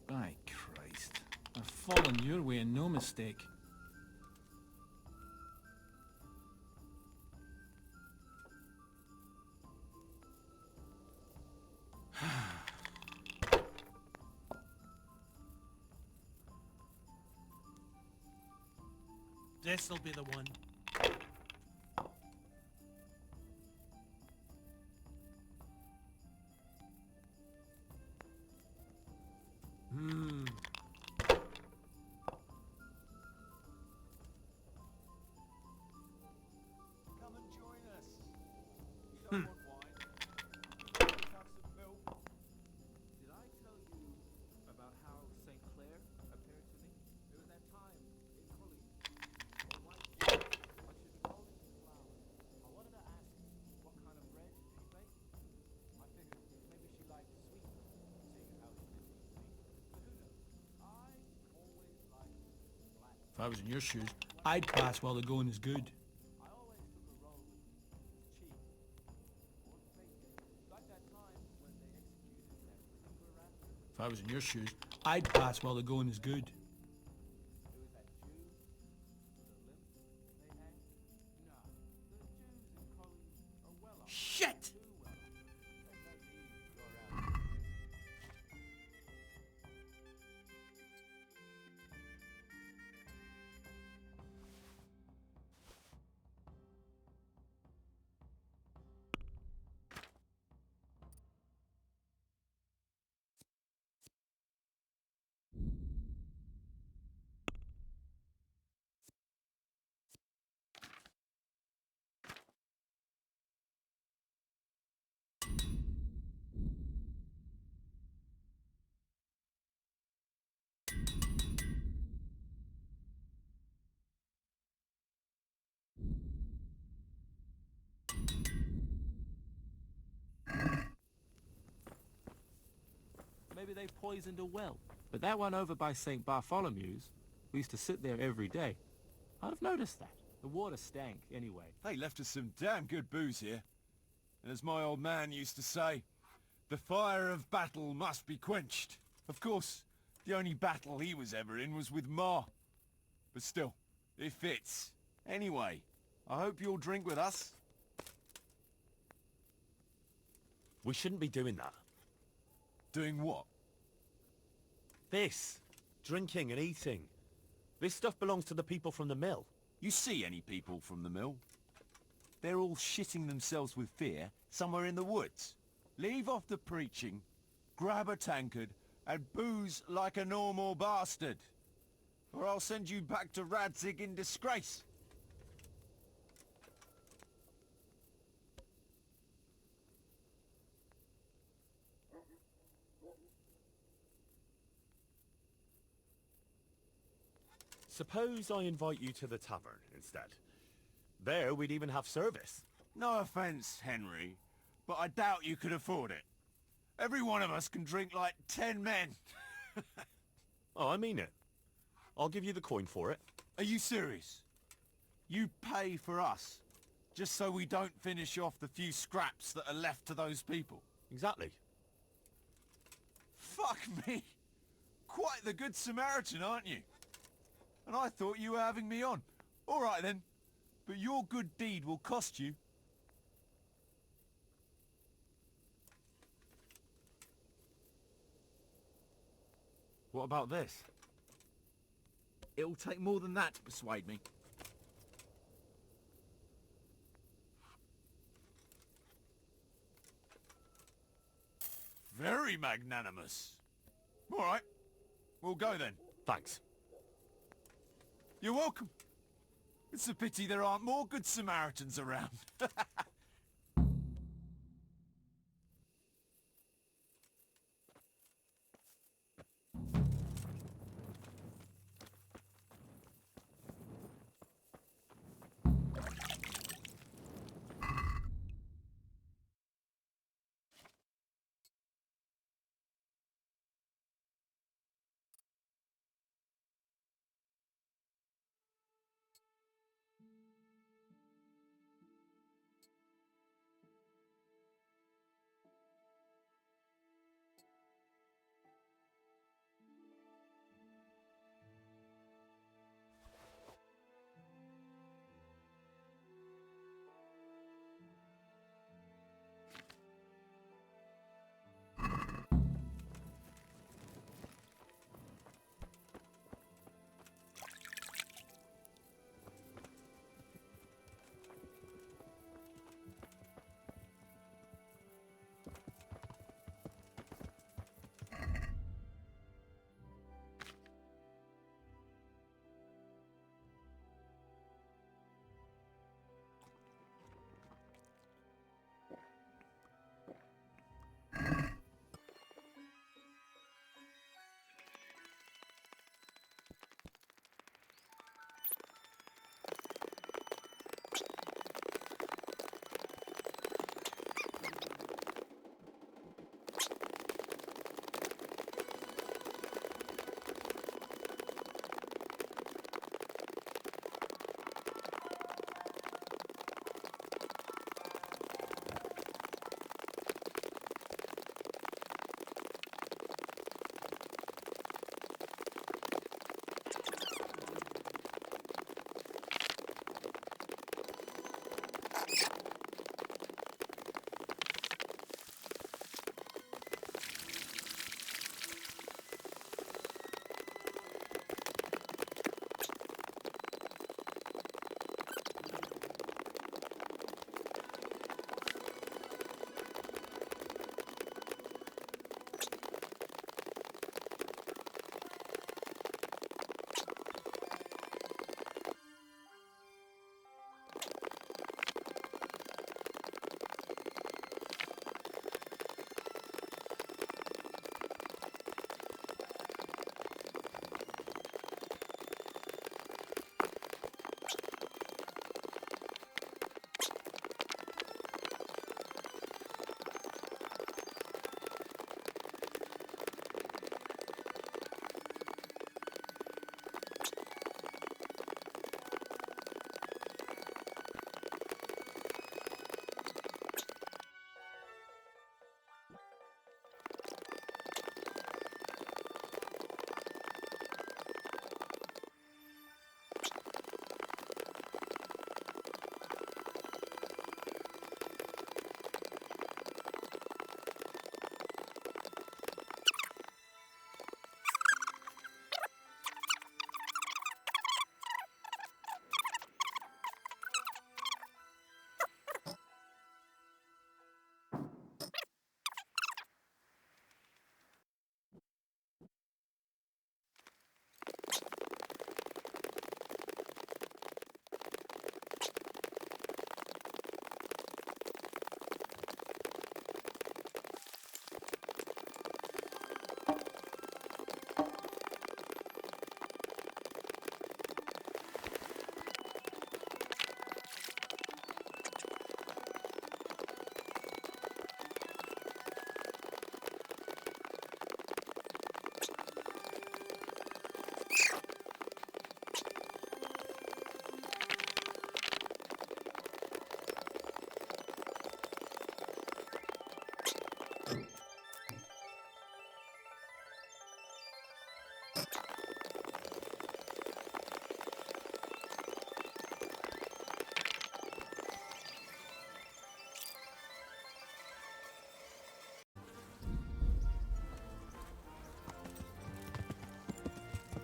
By Christ. I've fallen your way and no mistake. This'll be the one. Come and join us. You don't want wine? Have some milk. Did I tell you about how St. Clair appeared to me? There was that time in Colleen. Or white flower. I should be holding the flower. I wanted to ask what kind of bread she baked. I figured maybe she liked sweet, seeing how she did eat meat. But who knows? I always liked black. If I was in your shoes, I'd pass while the going is good. I always took a roll with cheap or bacon, like that time when they executed that Cooper raptor. If I was in your shoes, I'd pass while the going is good. There was that Jew with a limp they hanged. No, the Jews in Colleen are well off. Shit! Too well off. There's no need to go around. Maybe they poisoned a well. But that one over by St. Bartholomew's, we used to sit there every day. I'd have noticed that. The water stank, anyway. They left us some damn good booze here. And as my old man used to say, the fire of battle must be quenched. Of course, the only battle he was ever in was with Ma. But still, it fits. Anyway, I hope you'll drink with us. We shouldn't be doing that. Doing what? This. Drinking and eating. This stuff belongs to the people from the mill. You see any people from the mill? They're all shitting themselves with fear somewhere in the woods. Leave off the preaching, grab a tankard, and booze like a normal bastard. Or I'll send you back to Radzig in disgrace. Suppose I invite you to the tavern instead. There we'd even have service. No offense, Henry, but I doubt you could afford it. Every one of us can drink like 10 men. Oh, I mean it. I'll give you the coin for it. Are you serious? You pay for us, just so we don't finish off the few scraps that are left to those people? Exactly. Fuck me! Quite the good Samaritan, aren't you? And I thought you were having me on. All right then, but your good deed will cost you. What about this? It'll take more than that to persuade me. Very magnanimous. All right, we'll go then. Thanks. You're welcome. It's a pity there aren't more good Samaritans around.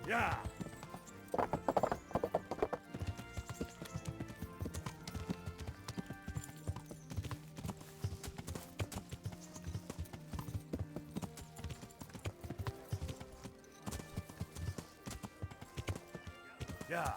Yeah. Yeah.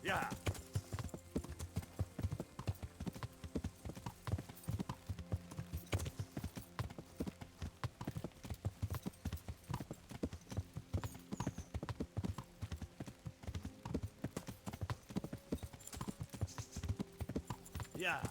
Yeah. Yeah.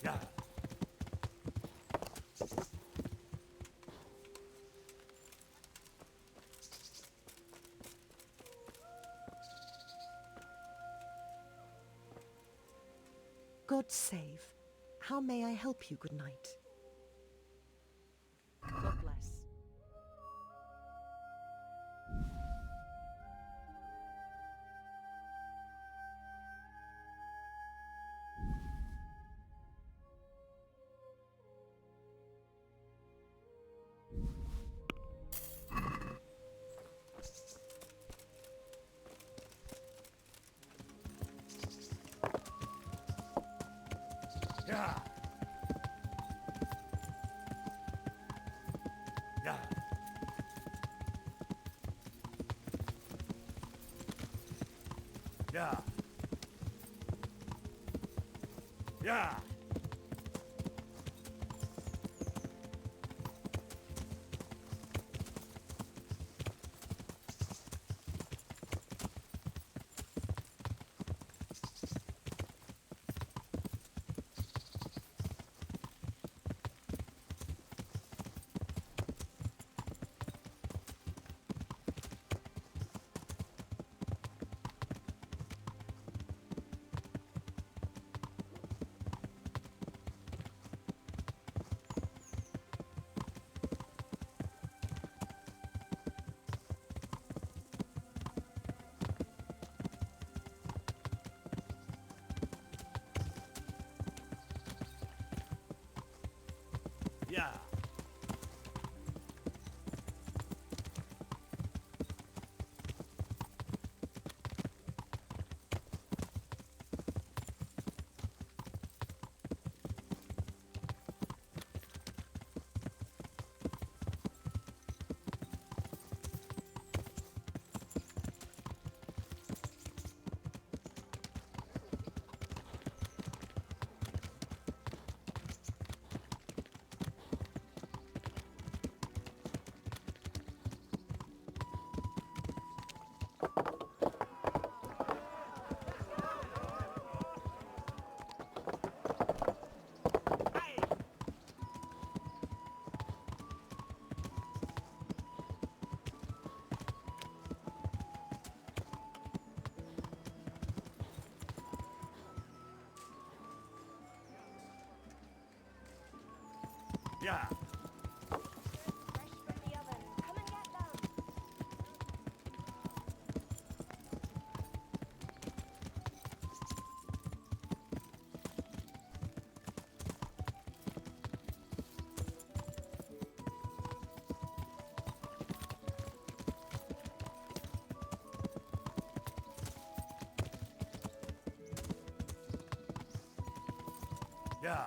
Yeah. God save. How may I help you, good knight? God bless. Yeah. Yeah. Yeah. Yeah. Yeah. Yeah. Yeah.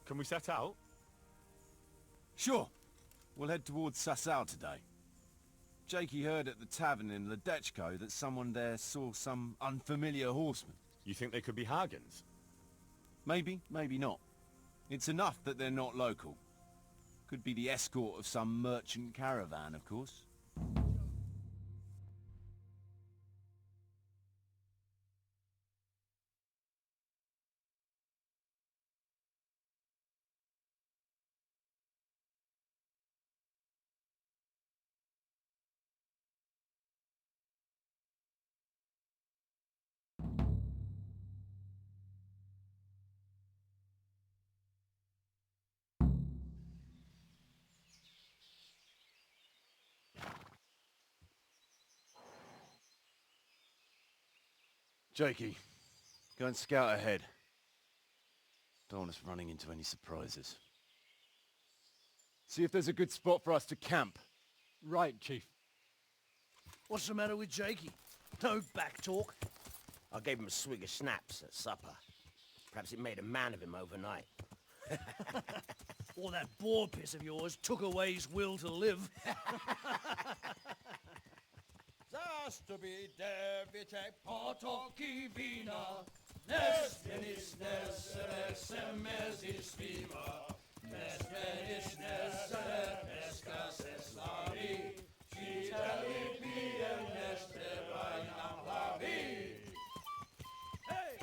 Can we set out? Sure. We'll head towards Sasau today. Jakey heard at the tavern in Ledechko that someone there saw some unfamiliar horsemen. You think they could be Hagens? Maybe, maybe not. It's enough that they're not local. Could be the escort of some merchant caravan, of course. Jakey, go and scout ahead. Don't want us running into any surprises. See if there's a good spot for us to camp. Right, Chief. What's the matter with Jakey? No back talk. I gave him a swig of schnapps at supper. Perhaps it made a man of him overnight. Or that boar piss of yours took away his will to live. Zastubi devite potoki vina, nes venis nes semezis viva, nes venis nes escas eslavi, citali piem nes tevainam lavi. Hey!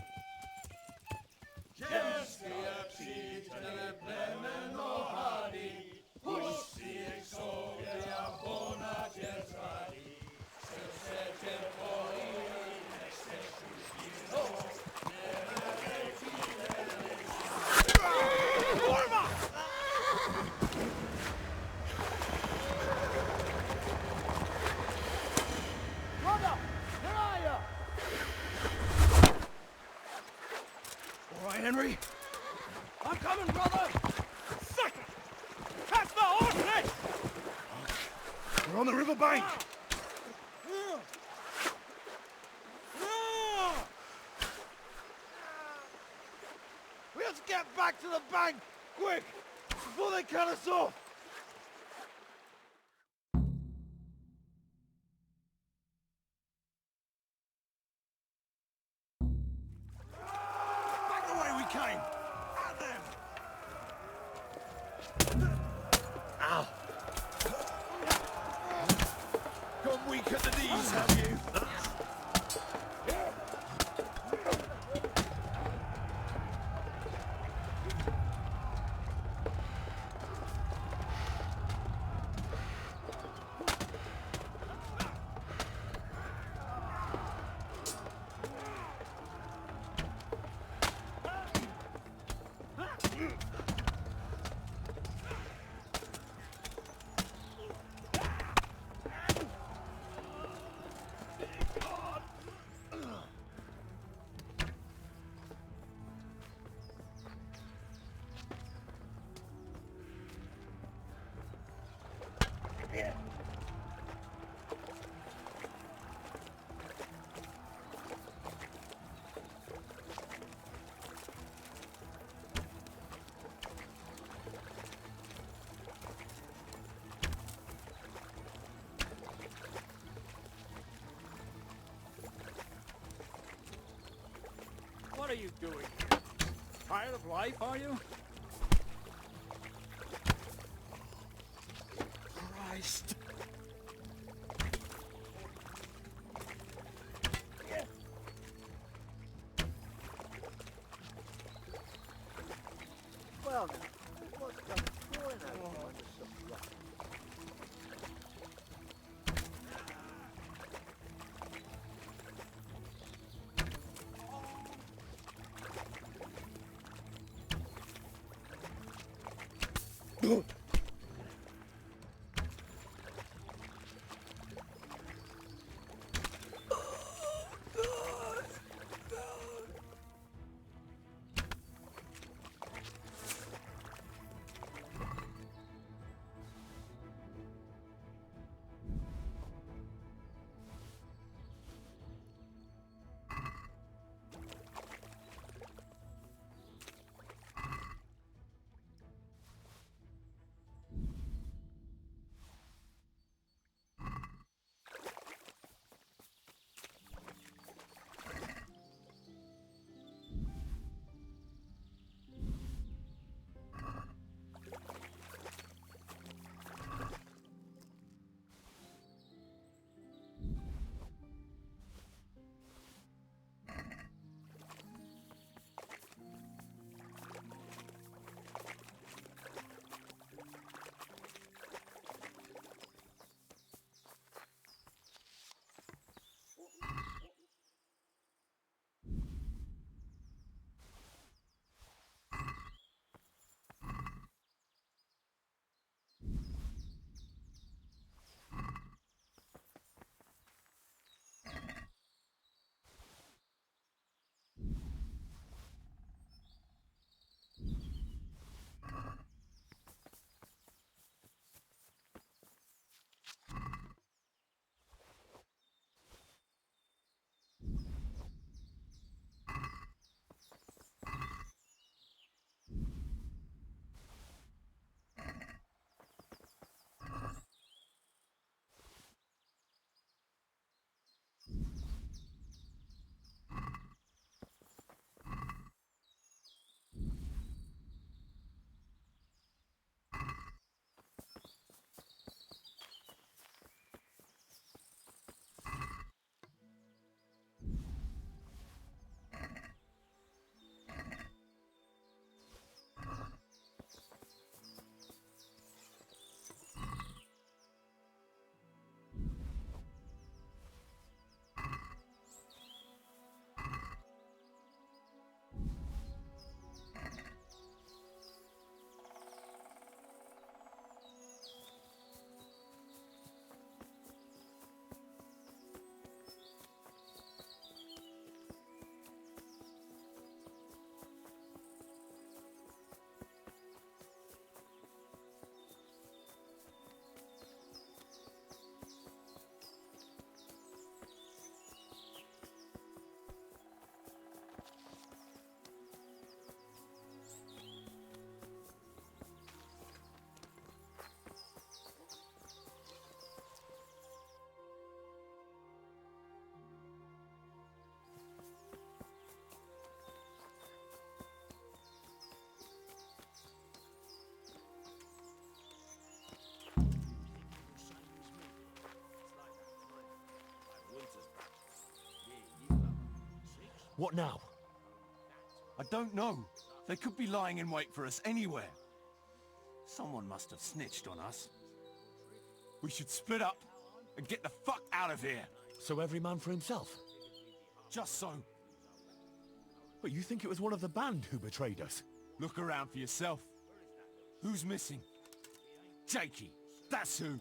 Gestia citali plemen ohadi, husti exodia bona gesradi. All right, Henry. I'm coming, brother. Sucker! Catch the horse, We're on the river bank. We have to get back to the bank, quick, before they cut us off. Back the way we came. At them. Ow! Gone weak at the knees, have you? What are you doing here? Tired of life, are you? Christ. Well now, what's coming through in that kind of surprise? What now? I don't know. They could be lying in wait for us anywhere. Someone must have snitched on us. We should split up and get the fuck out of here. So every man for himself? Just so. But you think it was one of the band who betrayed us? Look around for yourself. Who's missing? Jakey. That's who.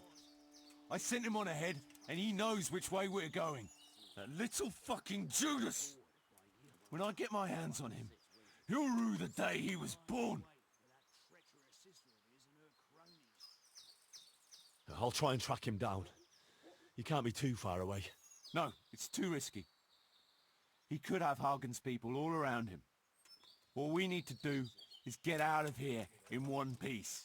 I sent him on ahead, and he knows which way we're going. That little fucking Judas! When I get my hands on him, he'll rue the day he was born. I'll try and track him down. He can't be too far away. No, it's too risky. He could have Hagen's people all around him. All we need to do is get out of here in one piece.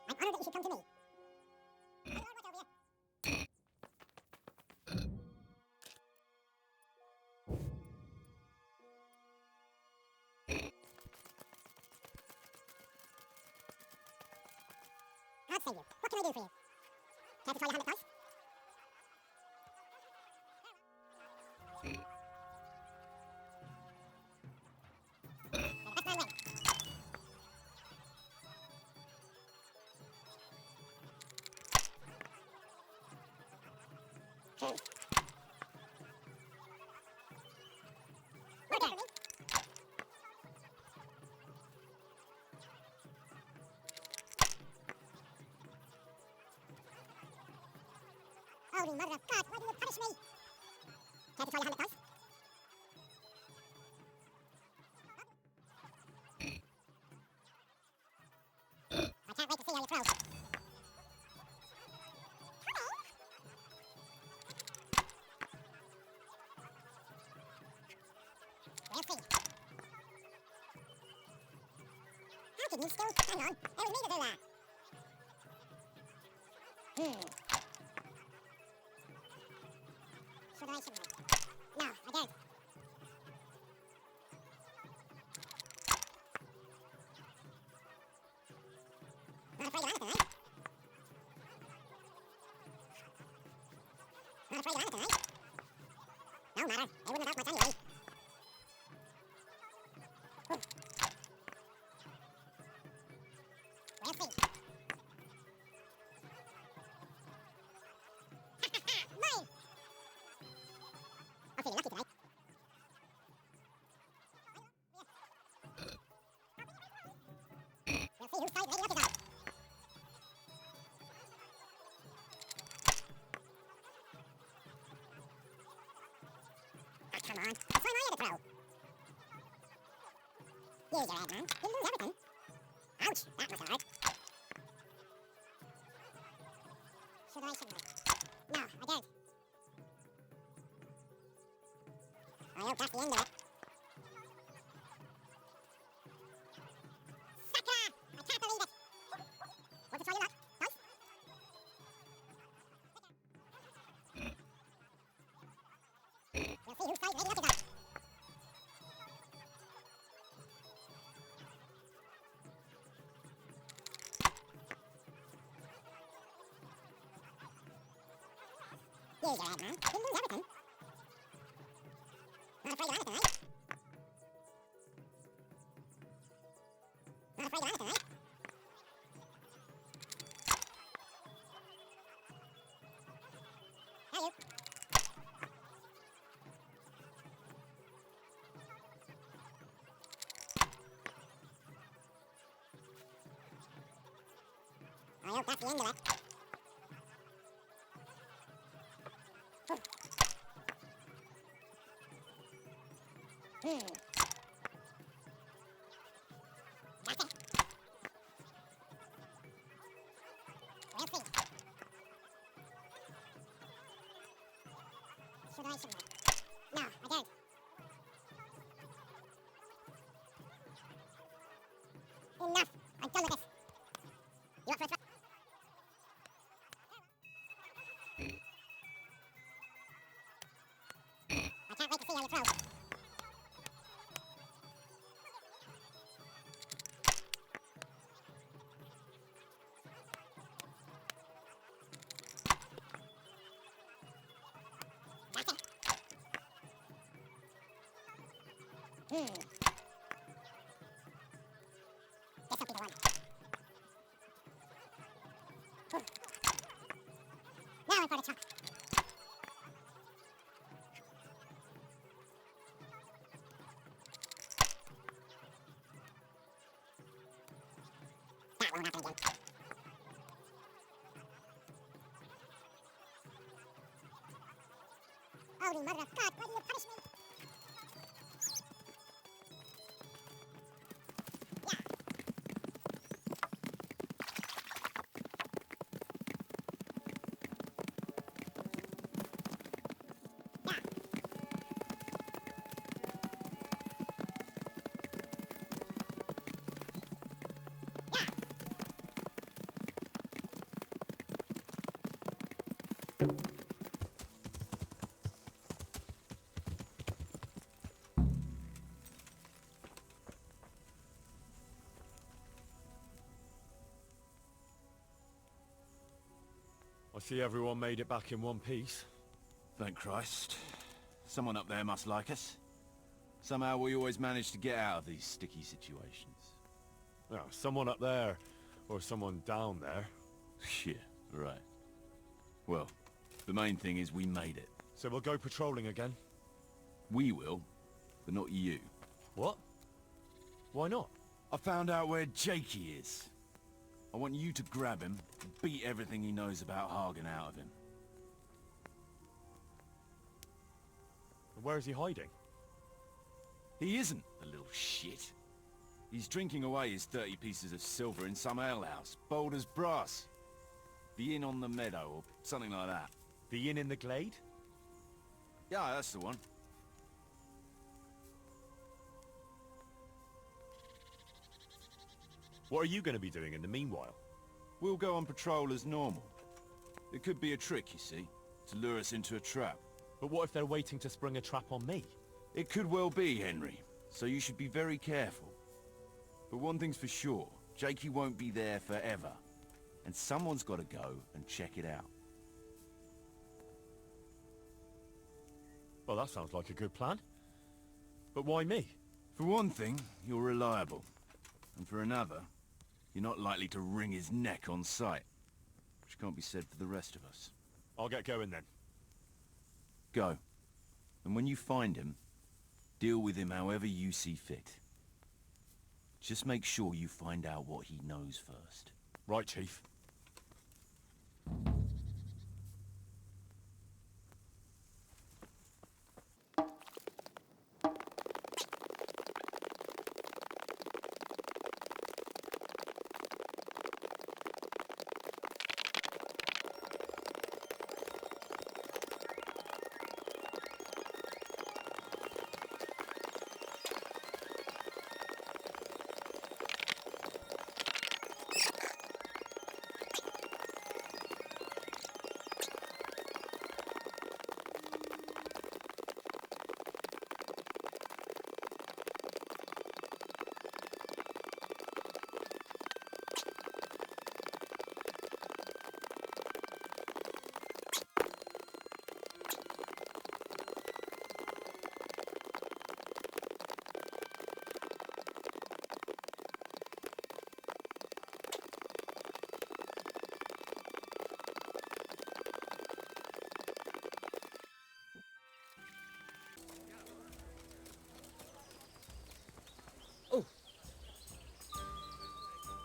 I'm honored that you should come to me. My lord, watch over you. God save you. What can I do for you? Care to try your hand at dice? May the best man win. Holy mother of God, why do you punish me? Care to try your hand at dice? I can't wait to see how you throw. We'll see. How can you still... Hang on, it was me to do that. Should I, shouldn't I? No, I don't. Not afraid of anything, eh? Not afraid of anything, eh? No matter, they wouldn't have much anyway. We'll see. Mine! I'm feeling lucky today. Use your head, man. You lose everything. Ouch, that was hard. Shouldn't I? No, I don't. I hope that's the end of it. Sakra! I can't believe it! Want to try your luck? Dice? We'll see whose side Lady Luck is on. Use your head, man. You lose everything. Not afraid of anything, right? Not afraid of anything, right? How are you? I hope that's the end of it. That's it. We'll see. Should I, shouldn't I? No, I don't. Enough! I'm done with this. You up for a try? I can't wait to see how you throw. Get some people on. Now I'm for the chunk. That won't happen again. Holy mother of God, why do you punish me? I see everyone made it back in one piece. Thank Christ. Someone up there must like us. Somehow we always manage to get out of these sticky situations. Yeah, someone up there, or someone down there. Yeah, right. Well, the main thing is we made it. So we'll go patrolling again? We will, but not you. What? Why not? I found out where Jakey is. I want you to grab him and beat everything he knows about Hagen out of him. Where is he hiding? He isn't, the little shit. He's drinking away his 30 pieces of silver in some alehouse, bold as brass. The inn on the meadow, or something like that. The inn in the glade? Yeah, that's the one. What are you going to be doing in the meanwhile? We'll go on patrol as normal. It could be a trick, you see, to lure us into a trap. But what if they're waiting to spring a trap on me? It could well be, Henry, so you should be very careful. But one thing's for sure, Jakey won't be there forever. And someone's got to go and check it out. Well, that sounds like a good plan. But why me? For one thing, you're reliable. And for another, you're not likely to wring his neck on sight. Which can't be said for the rest of us. I'll get going then. Go. And when you find him, deal with him however you see fit. Just make sure you find out what he knows first. Right, Chief.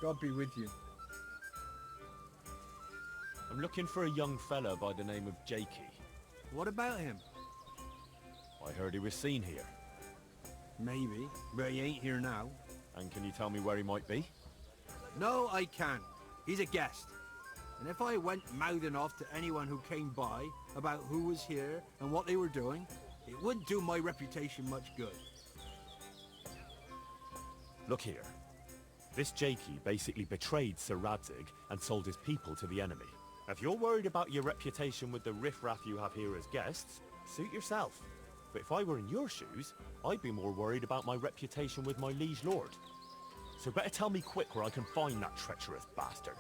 God be with you. I'm looking for a young fella by the name of Jakey. What about him? I heard he was seen here. Maybe, but he ain't here now. And can you tell me where he might be? No, I can't. He's a guest. And if I went mouthing off to anyone who came by about who was here and what they were doing, it wouldn't do my reputation much good. Look here. This Jakey basically betrayed Sir Radzig and sold his people to the enemy. If you're worried about your reputation with the riffraff you have here as guests, suit yourself. But if I were in your shoes, I'd be more worried about my reputation with my liege lord. So better tell me quick where I can find that treacherous bastard.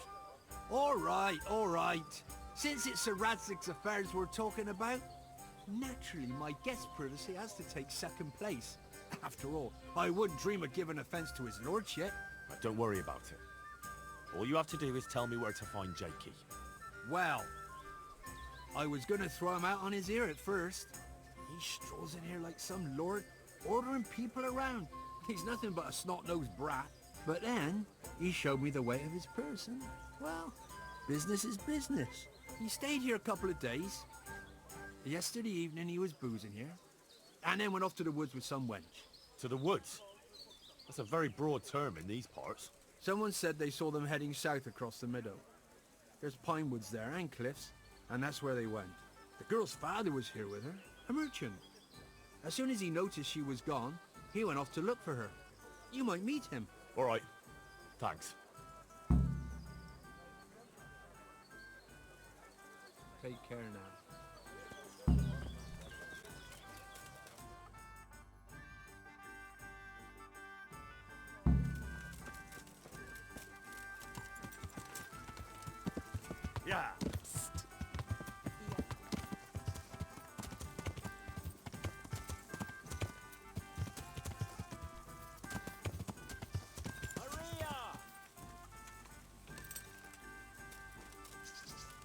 All right. Since it's Sir Radzig's affairs we're talking about, naturally my guest privacy has to take second place. After all, I wouldn't dream of giving offence to his lordship. Don't worry about it. All you have to do is tell me where to find Jakey. Well, I was gonna throw him out on his ear at first. He strolls in here like some lord, ordering people around. He's nothing but a snot-nosed brat. But then, he showed me the weight of his person. Well, business is business. He stayed here a couple of days. Yesterday evening he was boozing here, and then went off to the woods with some wench. To the woods? That's a very broad term in these parts. Someone said they saw them heading south across the meadow. There's pine woods there and cliffs, and that's where they went. The girl's father was here with her, a merchant. As soon as he noticed she was gone, he went off to look for her. You might meet him. All right. Thanks. Take care now. Yeah.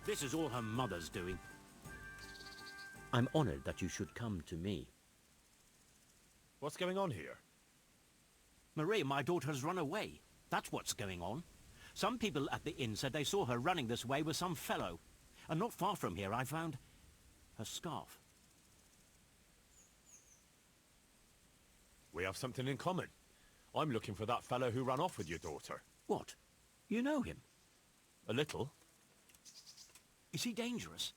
This is all her mother's doing. I'm honored that you should come to me. What's going on here? Marie, my daughter has run away. That's what's going on. Some people at the inn said they saw her running this way with some fellow. And not far from here I found her scarf. We have something in common. I'm looking for that fellow who ran off with your daughter. What? You know him? A little. Is he dangerous?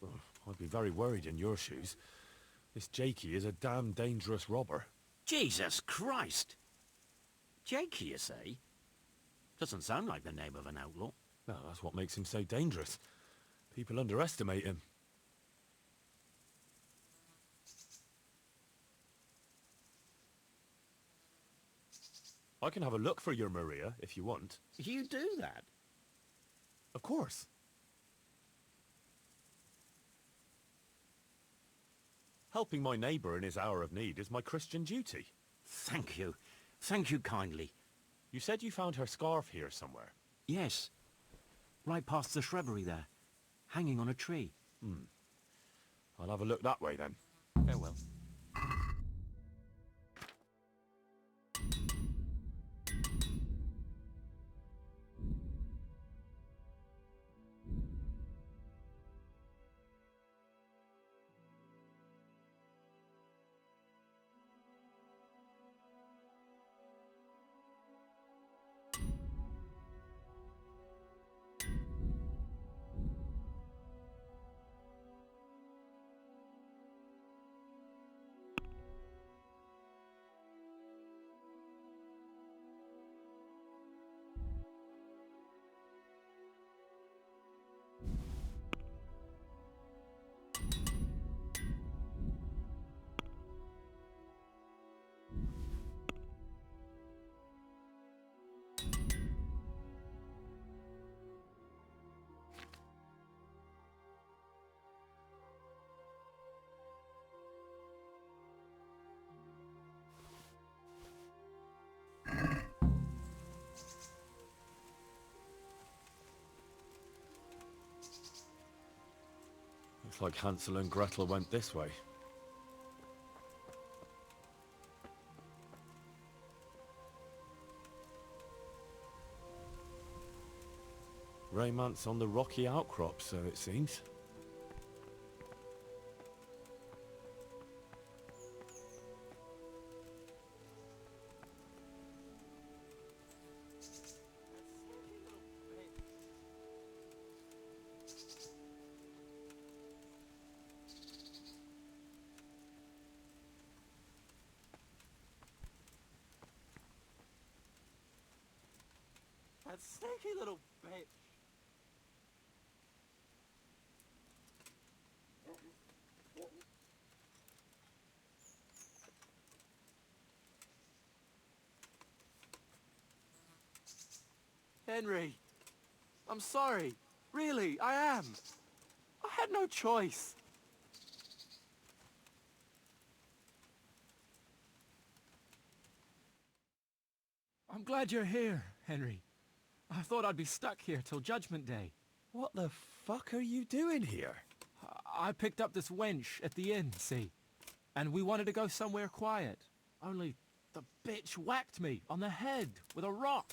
Oh, I'd be very worried in your shoes. This Jakey is a damn dangerous robber. Jesus Christ! Jakey, you say? Doesn't sound like the name of an outlaw. No, that's what makes him so dangerous. People underestimate him. I can have a look for your Maria, if you want. You do that? Of course. Helping my neighbour in his hour of need is my Christian duty. Thank you. Thank you kindly. You said you found her scarf here somewhere? Yes. Right past the shrubbery there. Hanging on a tree. I'll have a look that way then. Farewell. Looks like Hansel and Gretel went this way. Romance on the rocky outcrop, so it seems. That sneaky little bitch. Henry, I'm sorry. Really, I am. I had no choice. I'm glad you're here, Henry. I thought I'd be stuck here till Judgment Day. What the fuck are you doing here? I picked up this wench at the inn, see? And we wanted to go somewhere quiet. Only the bitch whacked me on the head with a rock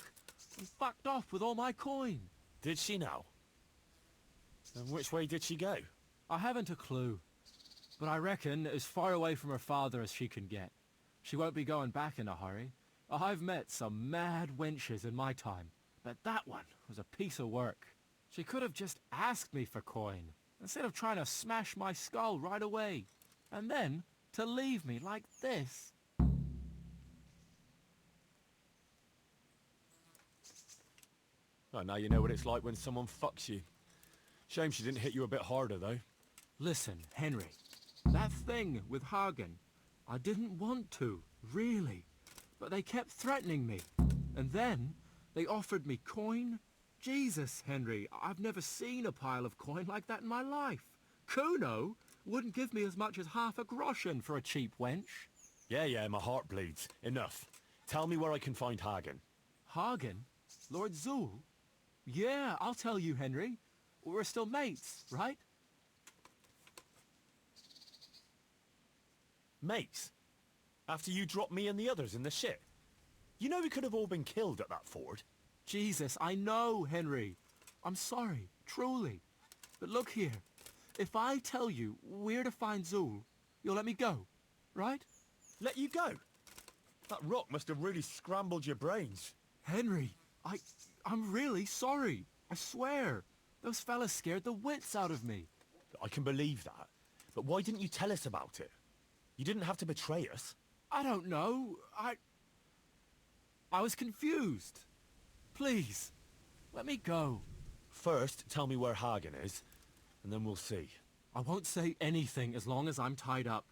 and fucked off with all my coin. Did she now? And which way did she go? I haven't a clue. But I reckon as far away from her father as she can get. She won't be going back in a hurry. I've met some mad wenches in my time, but that one was a piece of work. She could have just asked me for coin, instead of trying to smash my skull right away. And then to leave me like this. Oh, now you know what it's like when someone fucks you. Shame she didn't hit you a bit harder, though. Listen, Henry, that thing with Hagen, I didn't want to, really. But they kept threatening me. And then they offered me coin. Jesus, Henry, I've never seen a pile of coin like that in my life. Kuno wouldn't give me as much as half a groschen for a cheap wench. Yeah, my heart bleeds. Enough. Tell me where I can find Hagen. Hagen? Lord Zoul? Yeah, I'll tell you, Henry. We're still mates, right? Mates? After you dropped me and the others in the ship? You know we could have all been killed at that ford. Jesus, I know, Henry. I'm sorry, truly. But look here. If I tell you where to find Zoul, you'll let me go, right? Let you go? That rock must have really scrambled your brains. Henry, I'm really sorry. I swear. Those fellas scared the wits out of me. I can believe that. But why didn't you tell us about it? You didn't have to betray us. I don't know. I was confused. Please, let me go. First, tell me where Hagen is, and then we'll see. I won't say anything as long as I'm tied up.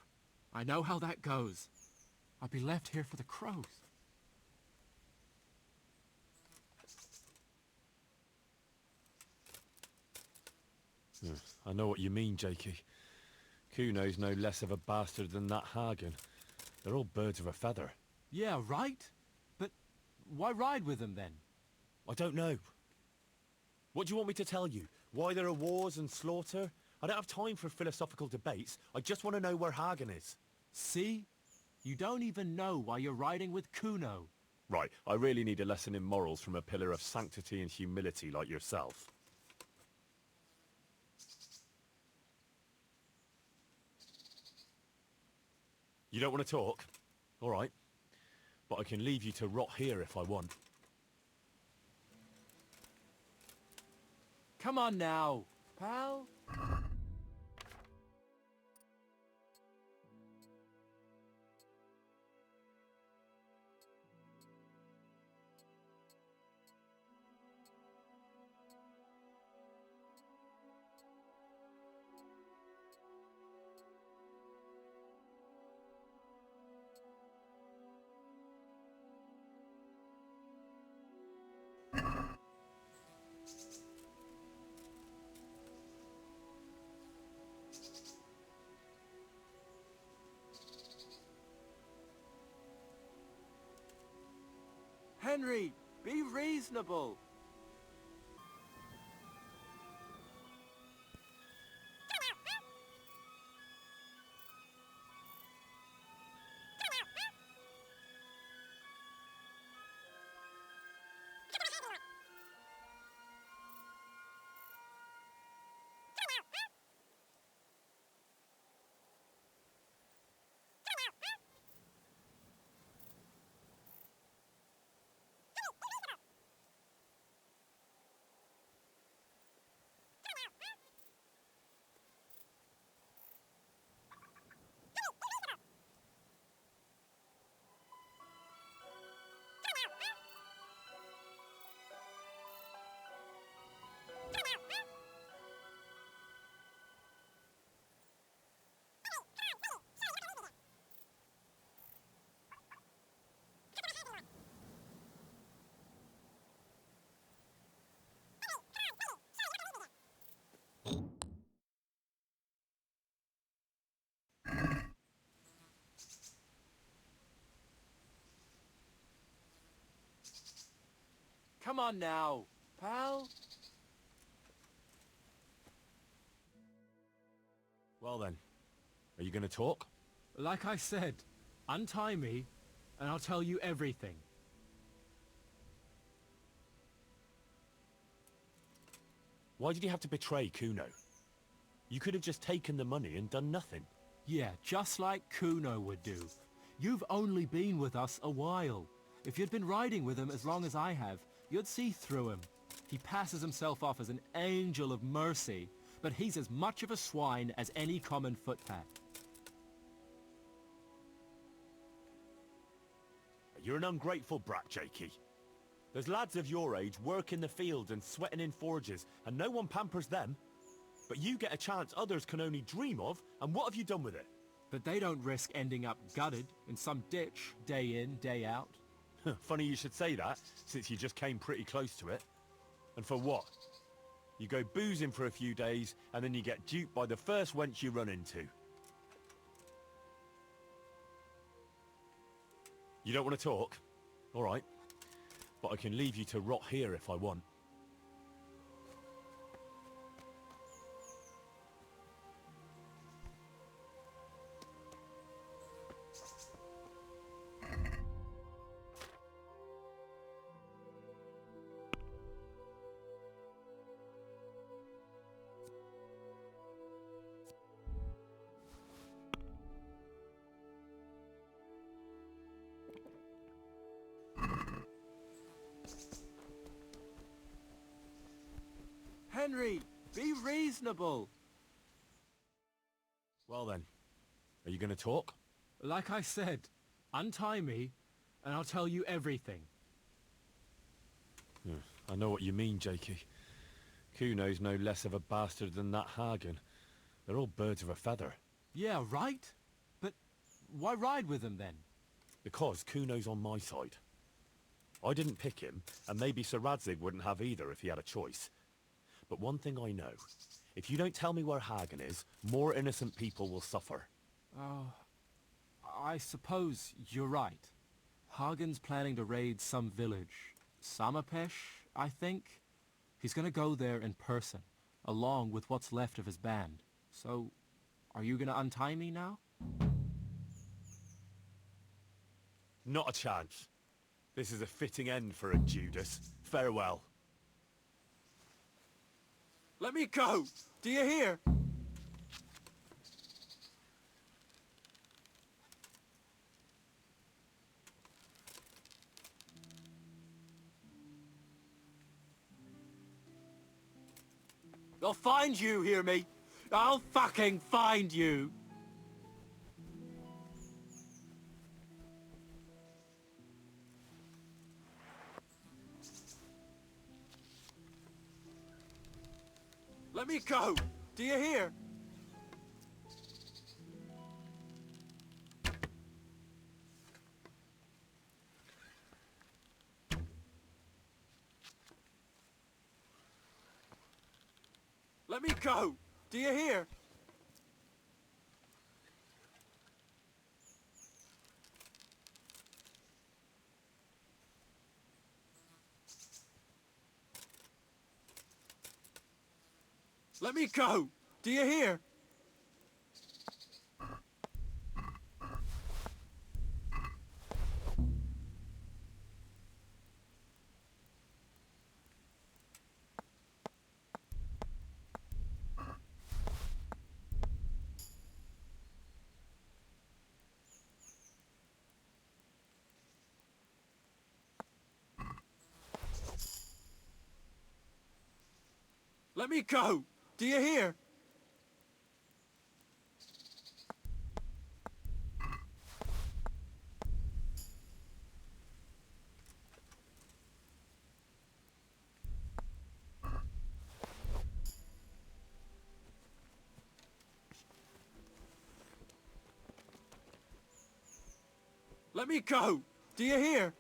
I know how that goes. I'll be left here for the crows. I know what you mean, Jakey. Kuno's no less of a bastard than that Hagen. They're all birds of a feather. Yeah, right? But why ride with them then? I don't know. What do you want me to tell you? Why there are wars and slaughter? I don't have time for philosophical debates. I just want to know where Hagen is. See? You don't even know why you're riding with Kuno. Right, I really need a lesson in morals from a pillar of sanctity and humility like yourself. You don't want to talk? All right. But I can leave you to rot here if I want. Come on now, pal. Henry, be reasonable. Come on now, pal. Well then, are you going to talk? Like I said, untie me, and I'll tell you everything. Why did you have to betray Kuno? You could have just taken the money and done nothing. Yeah, just like Kuno would do. You've only been with us a while. If you'd been riding with him as long as I have, you'd see through him. He passes himself off as an angel of mercy, but he's as much of a swine as any common footpad. You're an ungrateful brat, Jakey. There's lads of your age work in the fields and sweating in forges, and no one pampers them. But you get a chance others can only dream of, and what have you done with it? But they don't risk ending up gutted in some ditch, day in, day out. Funny you should say that, since you just came pretty close to it. And for what? You go boozing for a few days, and then you get duped by the first wench you run into. You don't want to talk? All right. But I can leave you to rot here if I want. Henry, be reasonable. Well then, are you going to talk? Like I said, untie me, and I'll tell you everything. I know what you mean, Jakey. Kuno's no less of a bastard than that Hagen. They're all birds of a feather. Yeah, right? But why ride with him then? Because Kuno's on my side. I didn't pick him, and maybe Sir Radzig wouldn't have either if he had a choice. But one thing I know, if you don't tell me where Hagen is, more innocent people will suffer. Oh, I suppose you're right. Hagen's planning to raid some village. Samapesh, I think. He's gonna go there in person, along with what's left of his band. So, are you gonna untie me now? Not a chance. This is a fitting end for a Judas. Farewell. Let me go! Do you hear? I'll find you, hear me? I'll fucking find you! Let me go! Do you hear? Let me go! Do you hear? Let me go! Do you hear? Let me go! Do you hear? Let me go! Do you hear?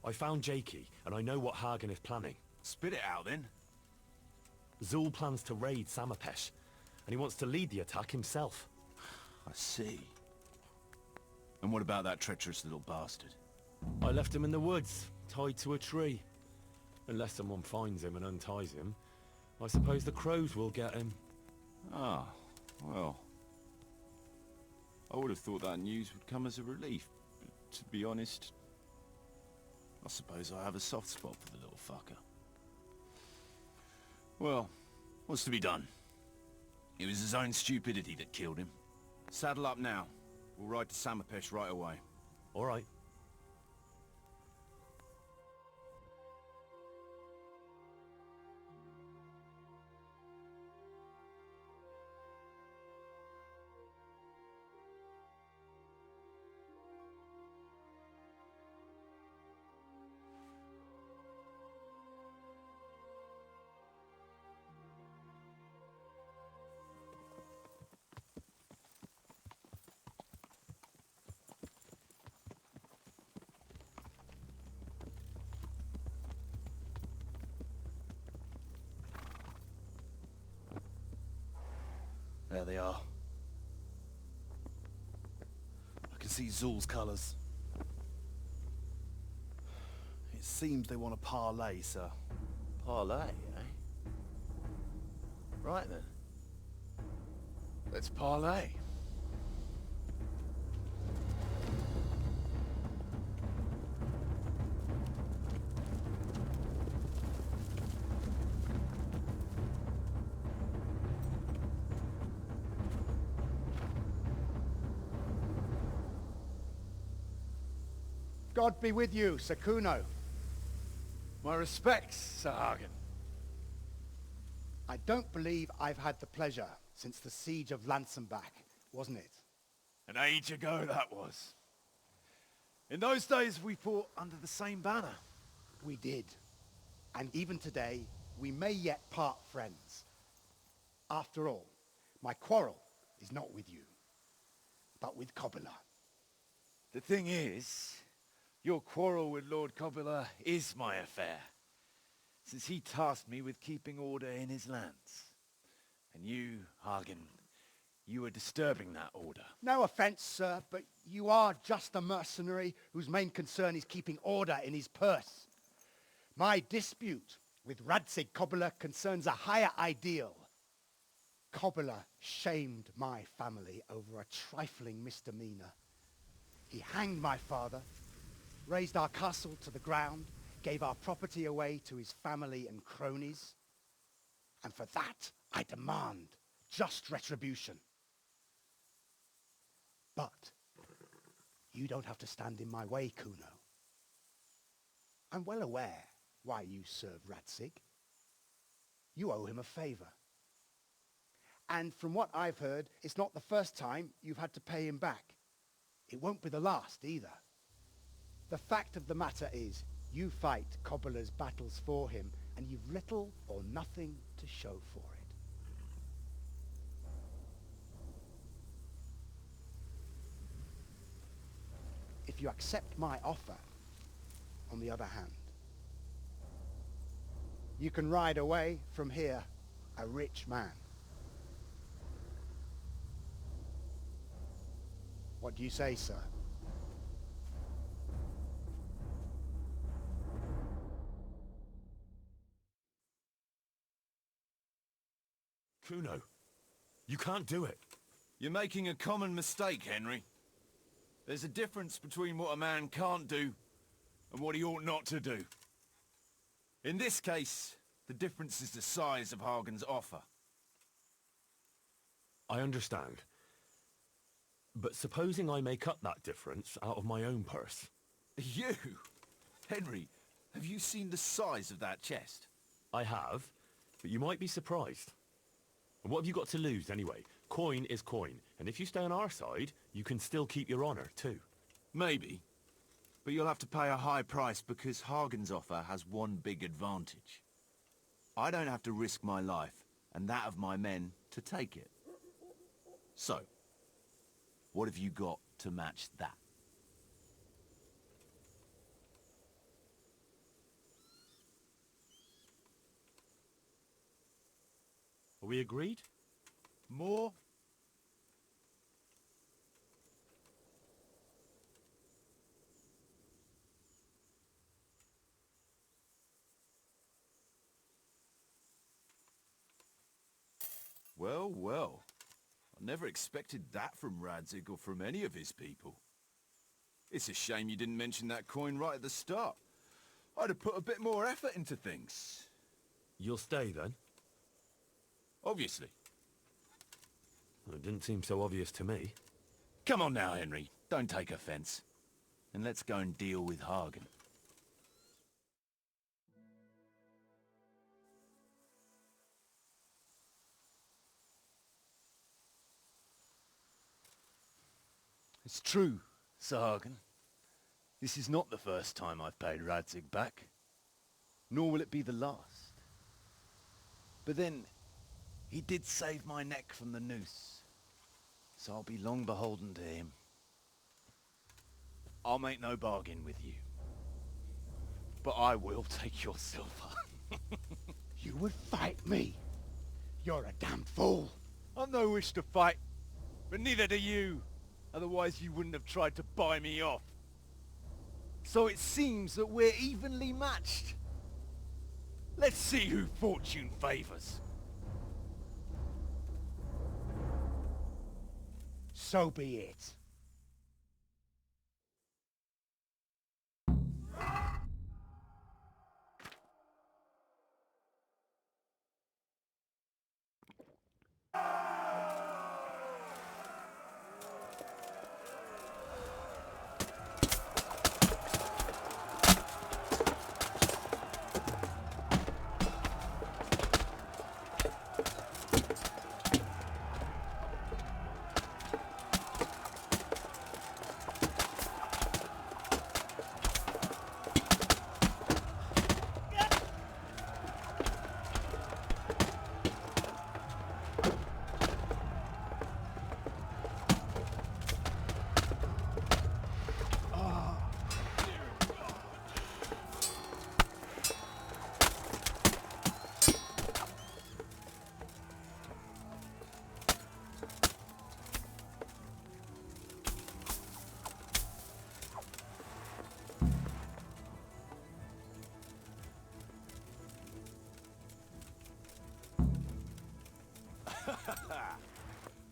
I found Jakey, and I know what Hagen is planning. Spit it out, then. Zoul plans to raid Samapesh, and he wants to lead the attack himself. I see. And what about that treacherous little bastard? I left him in the woods, tied to a tree. Unless someone finds him and unties him, I suppose the crows will get him. Ah, well. I would have thought that news would come as a relief, but to be honest, I suppose I have a soft spot for the little fucker. Well, what's to be done? It was his own stupidity that killed him. Saddle up now. We'll ride to Samapesh right away. All right. There they are. I can see Zoul's colours. It seems they want a parley, sir. Parlay, eh? Right then. Let's parley. God be with you, Sir Kuno. My respects, Sir Hagen. I don't believe I've had the pleasure since the siege of Lansenbach, wasn't it? An age ago that was. In those days we fought under the same banner. We did. And even today, we may yet part friends. After all, my quarrel is not with you, but with Kobyla. The thing is, your quarrel with Lord Kobyla is my affair, since he tasked me with keeping order in his lands. And you, Hagen, you are disturbing that order. No offense, sir, but you are just a mercenary whose main concern is keeping order in his purse. My dispute with Radzig Kobyla concerns a higher ideal. Kobyla shamed my family over a trifling misdemeanor. He hanged my father, razed our castle to the ground, gave our property away to his family and cronies. And for that, I demand just retribution. But you don't have to stand in my way, Kuno. I'm well aware why you serve Radzig. You owe him a favor. And from what I've heard, it's not the first time you've had to pay him back. It won't be the last either. The fact of the matter is, you fight Kobyla's battles for him, and you've little or nothing to show for it. If you accept my offer, on the other hand, you can ride away from here a rich man. What do you say, sir? Kuno, you can't do it. You're making a common mistake, Henry. There's a difference between what a man can't do and what he ought not to do. In this case, the difference is the size of Hagen's offer. I understand. But supposing I may cut that difference out of my own purse? You? Henry, have you seen the size of that chest? I have, but you might be surprised. And what have you got to lose anyway? Coin is coin, and if you stay on our side, you can still keep your honor too. Maybe. But you'll have to pay a high price because Hagen's offer has one big advantage. I don't have to risk my life and that of my men to take it. So, what have you got to match that? Are we agreed? More? Well, well. I never expected that from Radzig or from any of his people. It's a shame you didn't mention that coin right at the start. I'd have put a bit more effort into things. You'll stay then? Obviously. Well, it didn't seem so obvious to me. Come on now, Henry. Don't take offense. And let's go and deal with Hagen. It's true, Sir Hagen. This is not the first time I've paid Radzig back. Nor will it be the last. But then, he did save my neck from the noose. So I'll be long beholden to him. I'll make no bargain with you. But I will take your silver. You would fight me? You're a damn fool. I've no wish to fight. But neither do you. Otherwise you wouldn't have tried to buy me off. So it seems that we're evenly matched. Let's see who fortune favors. So be it.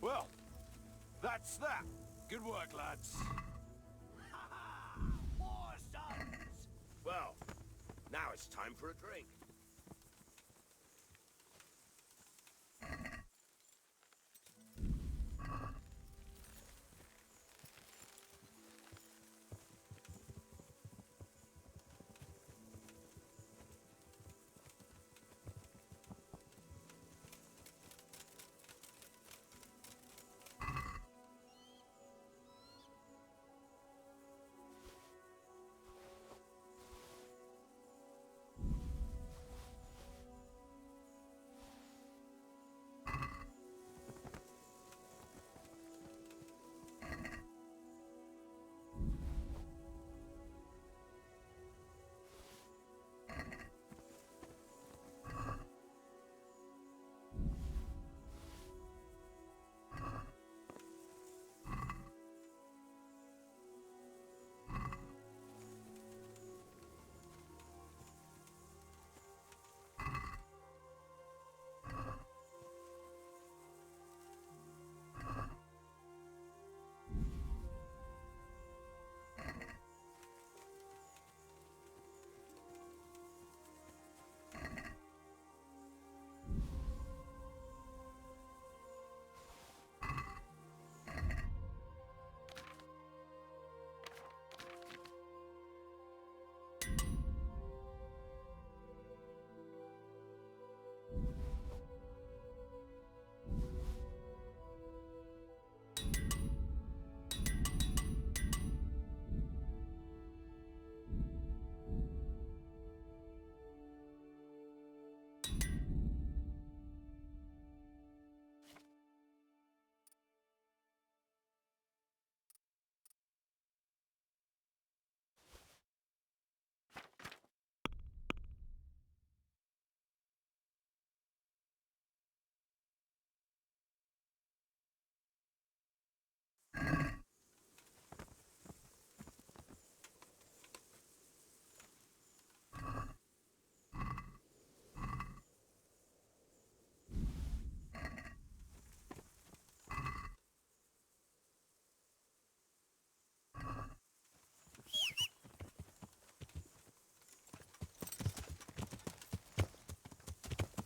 Well, that's that. Good work, lads. More sons! Well, now it's time for a drink.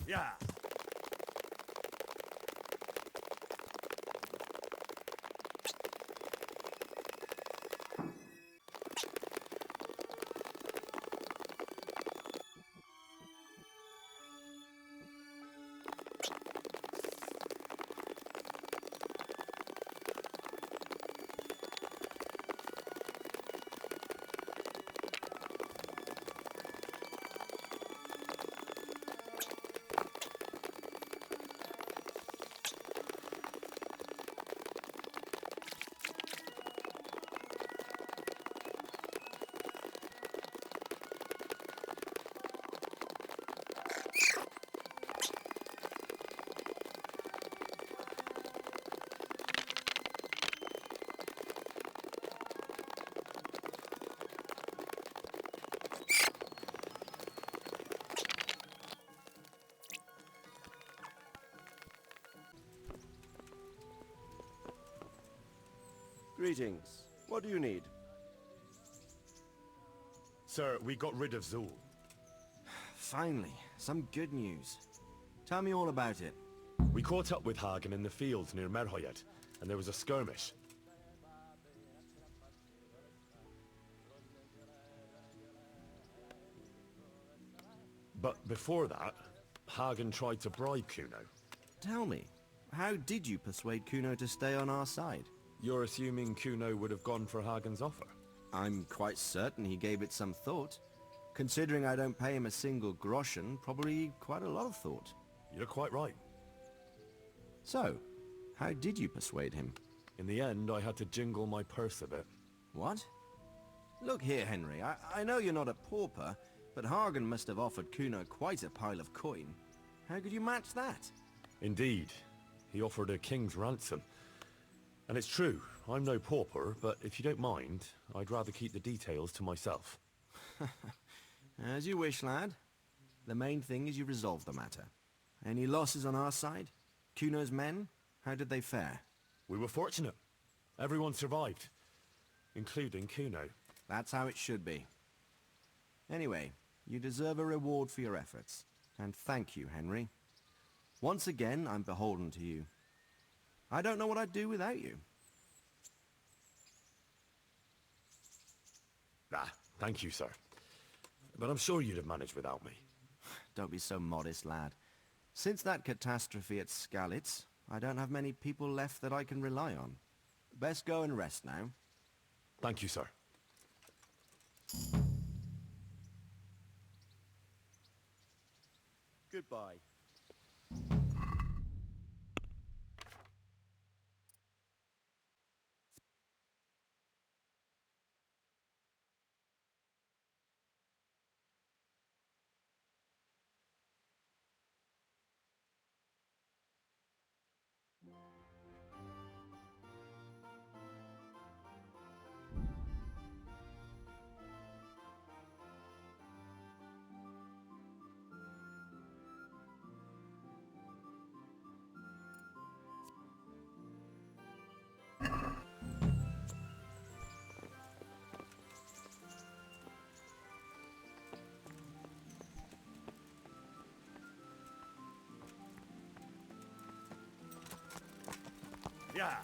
Yeah. Greetings. What do you need? Sir, we got rid of Zoul. Finally, some good news. Tell me all about it. We caught up with Hagen in the fields near Merhoyet, and there was a skirmish. But before that, Hagen tried to bribe Kuno. Tell me, how did you persuade Kuno to stay on our side? You're assuming Kuno would have gone for Hagen's offer? I'm quite certain he gave it some thought. Considering I don't pay him a single groschen, probably quite a lot of thought. You're quite right. So, how did you persuade him? In the end, I had to jingle my purse a bit. What? Look here, Henry, I know you're not a pauper, but Hagen must have offered Kuno quite a pile of coin. How could you match that? Indeed. He offered a king's ransom. And it's true, I'm no pauper, but if you don't mind, I'd rather keep the details to myself. As you wish, lad. The main thing is you resolve the matter. Any losses on our side? Kuno's men? How did they fare? We were fortunate. Everyone survived, including Kuno. That's how it should be. Anyway, you deserve a reward for your efforts. And thank you, Henry. Once again, I'm beholden to you. I don't know what I'd do without you. Ah, thank you, sir. But I'm sure you'd have managed without me. Don't be so modest, lad. Since that catastrophe at Skalitz, I don't have many people left that I can rely on. Best go and rest now. Thank you, sir. Goodbye. Yeah.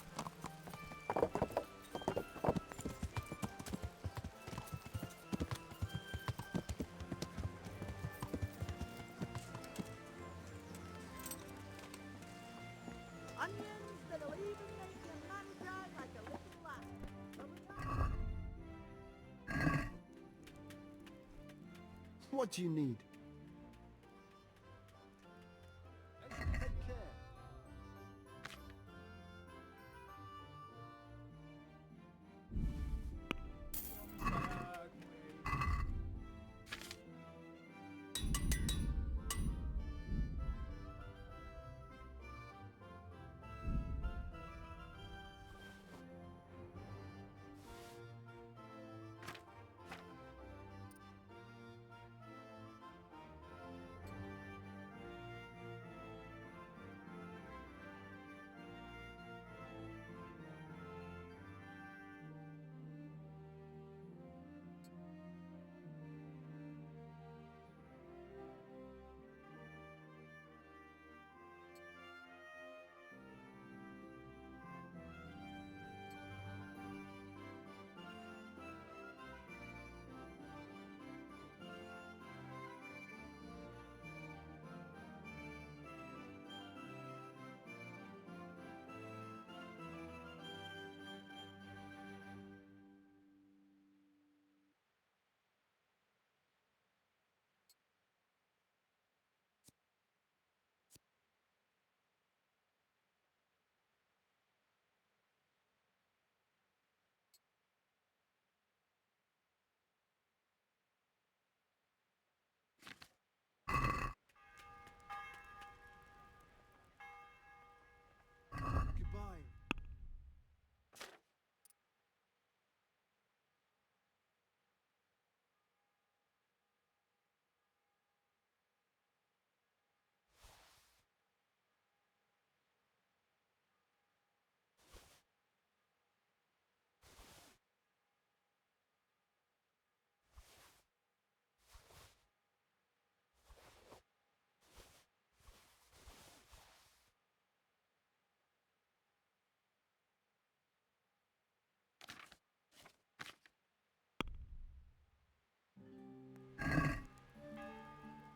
Onions that'll even make your man dry like a little lamb. What do you need? Take care.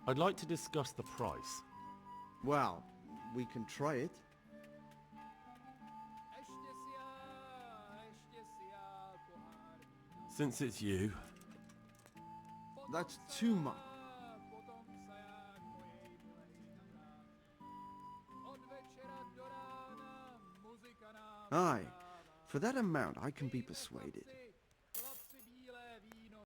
I'd like to discuss the price. Well, we can try it. Since it's you. That's too much. Aye, for that amount I can be persuaded.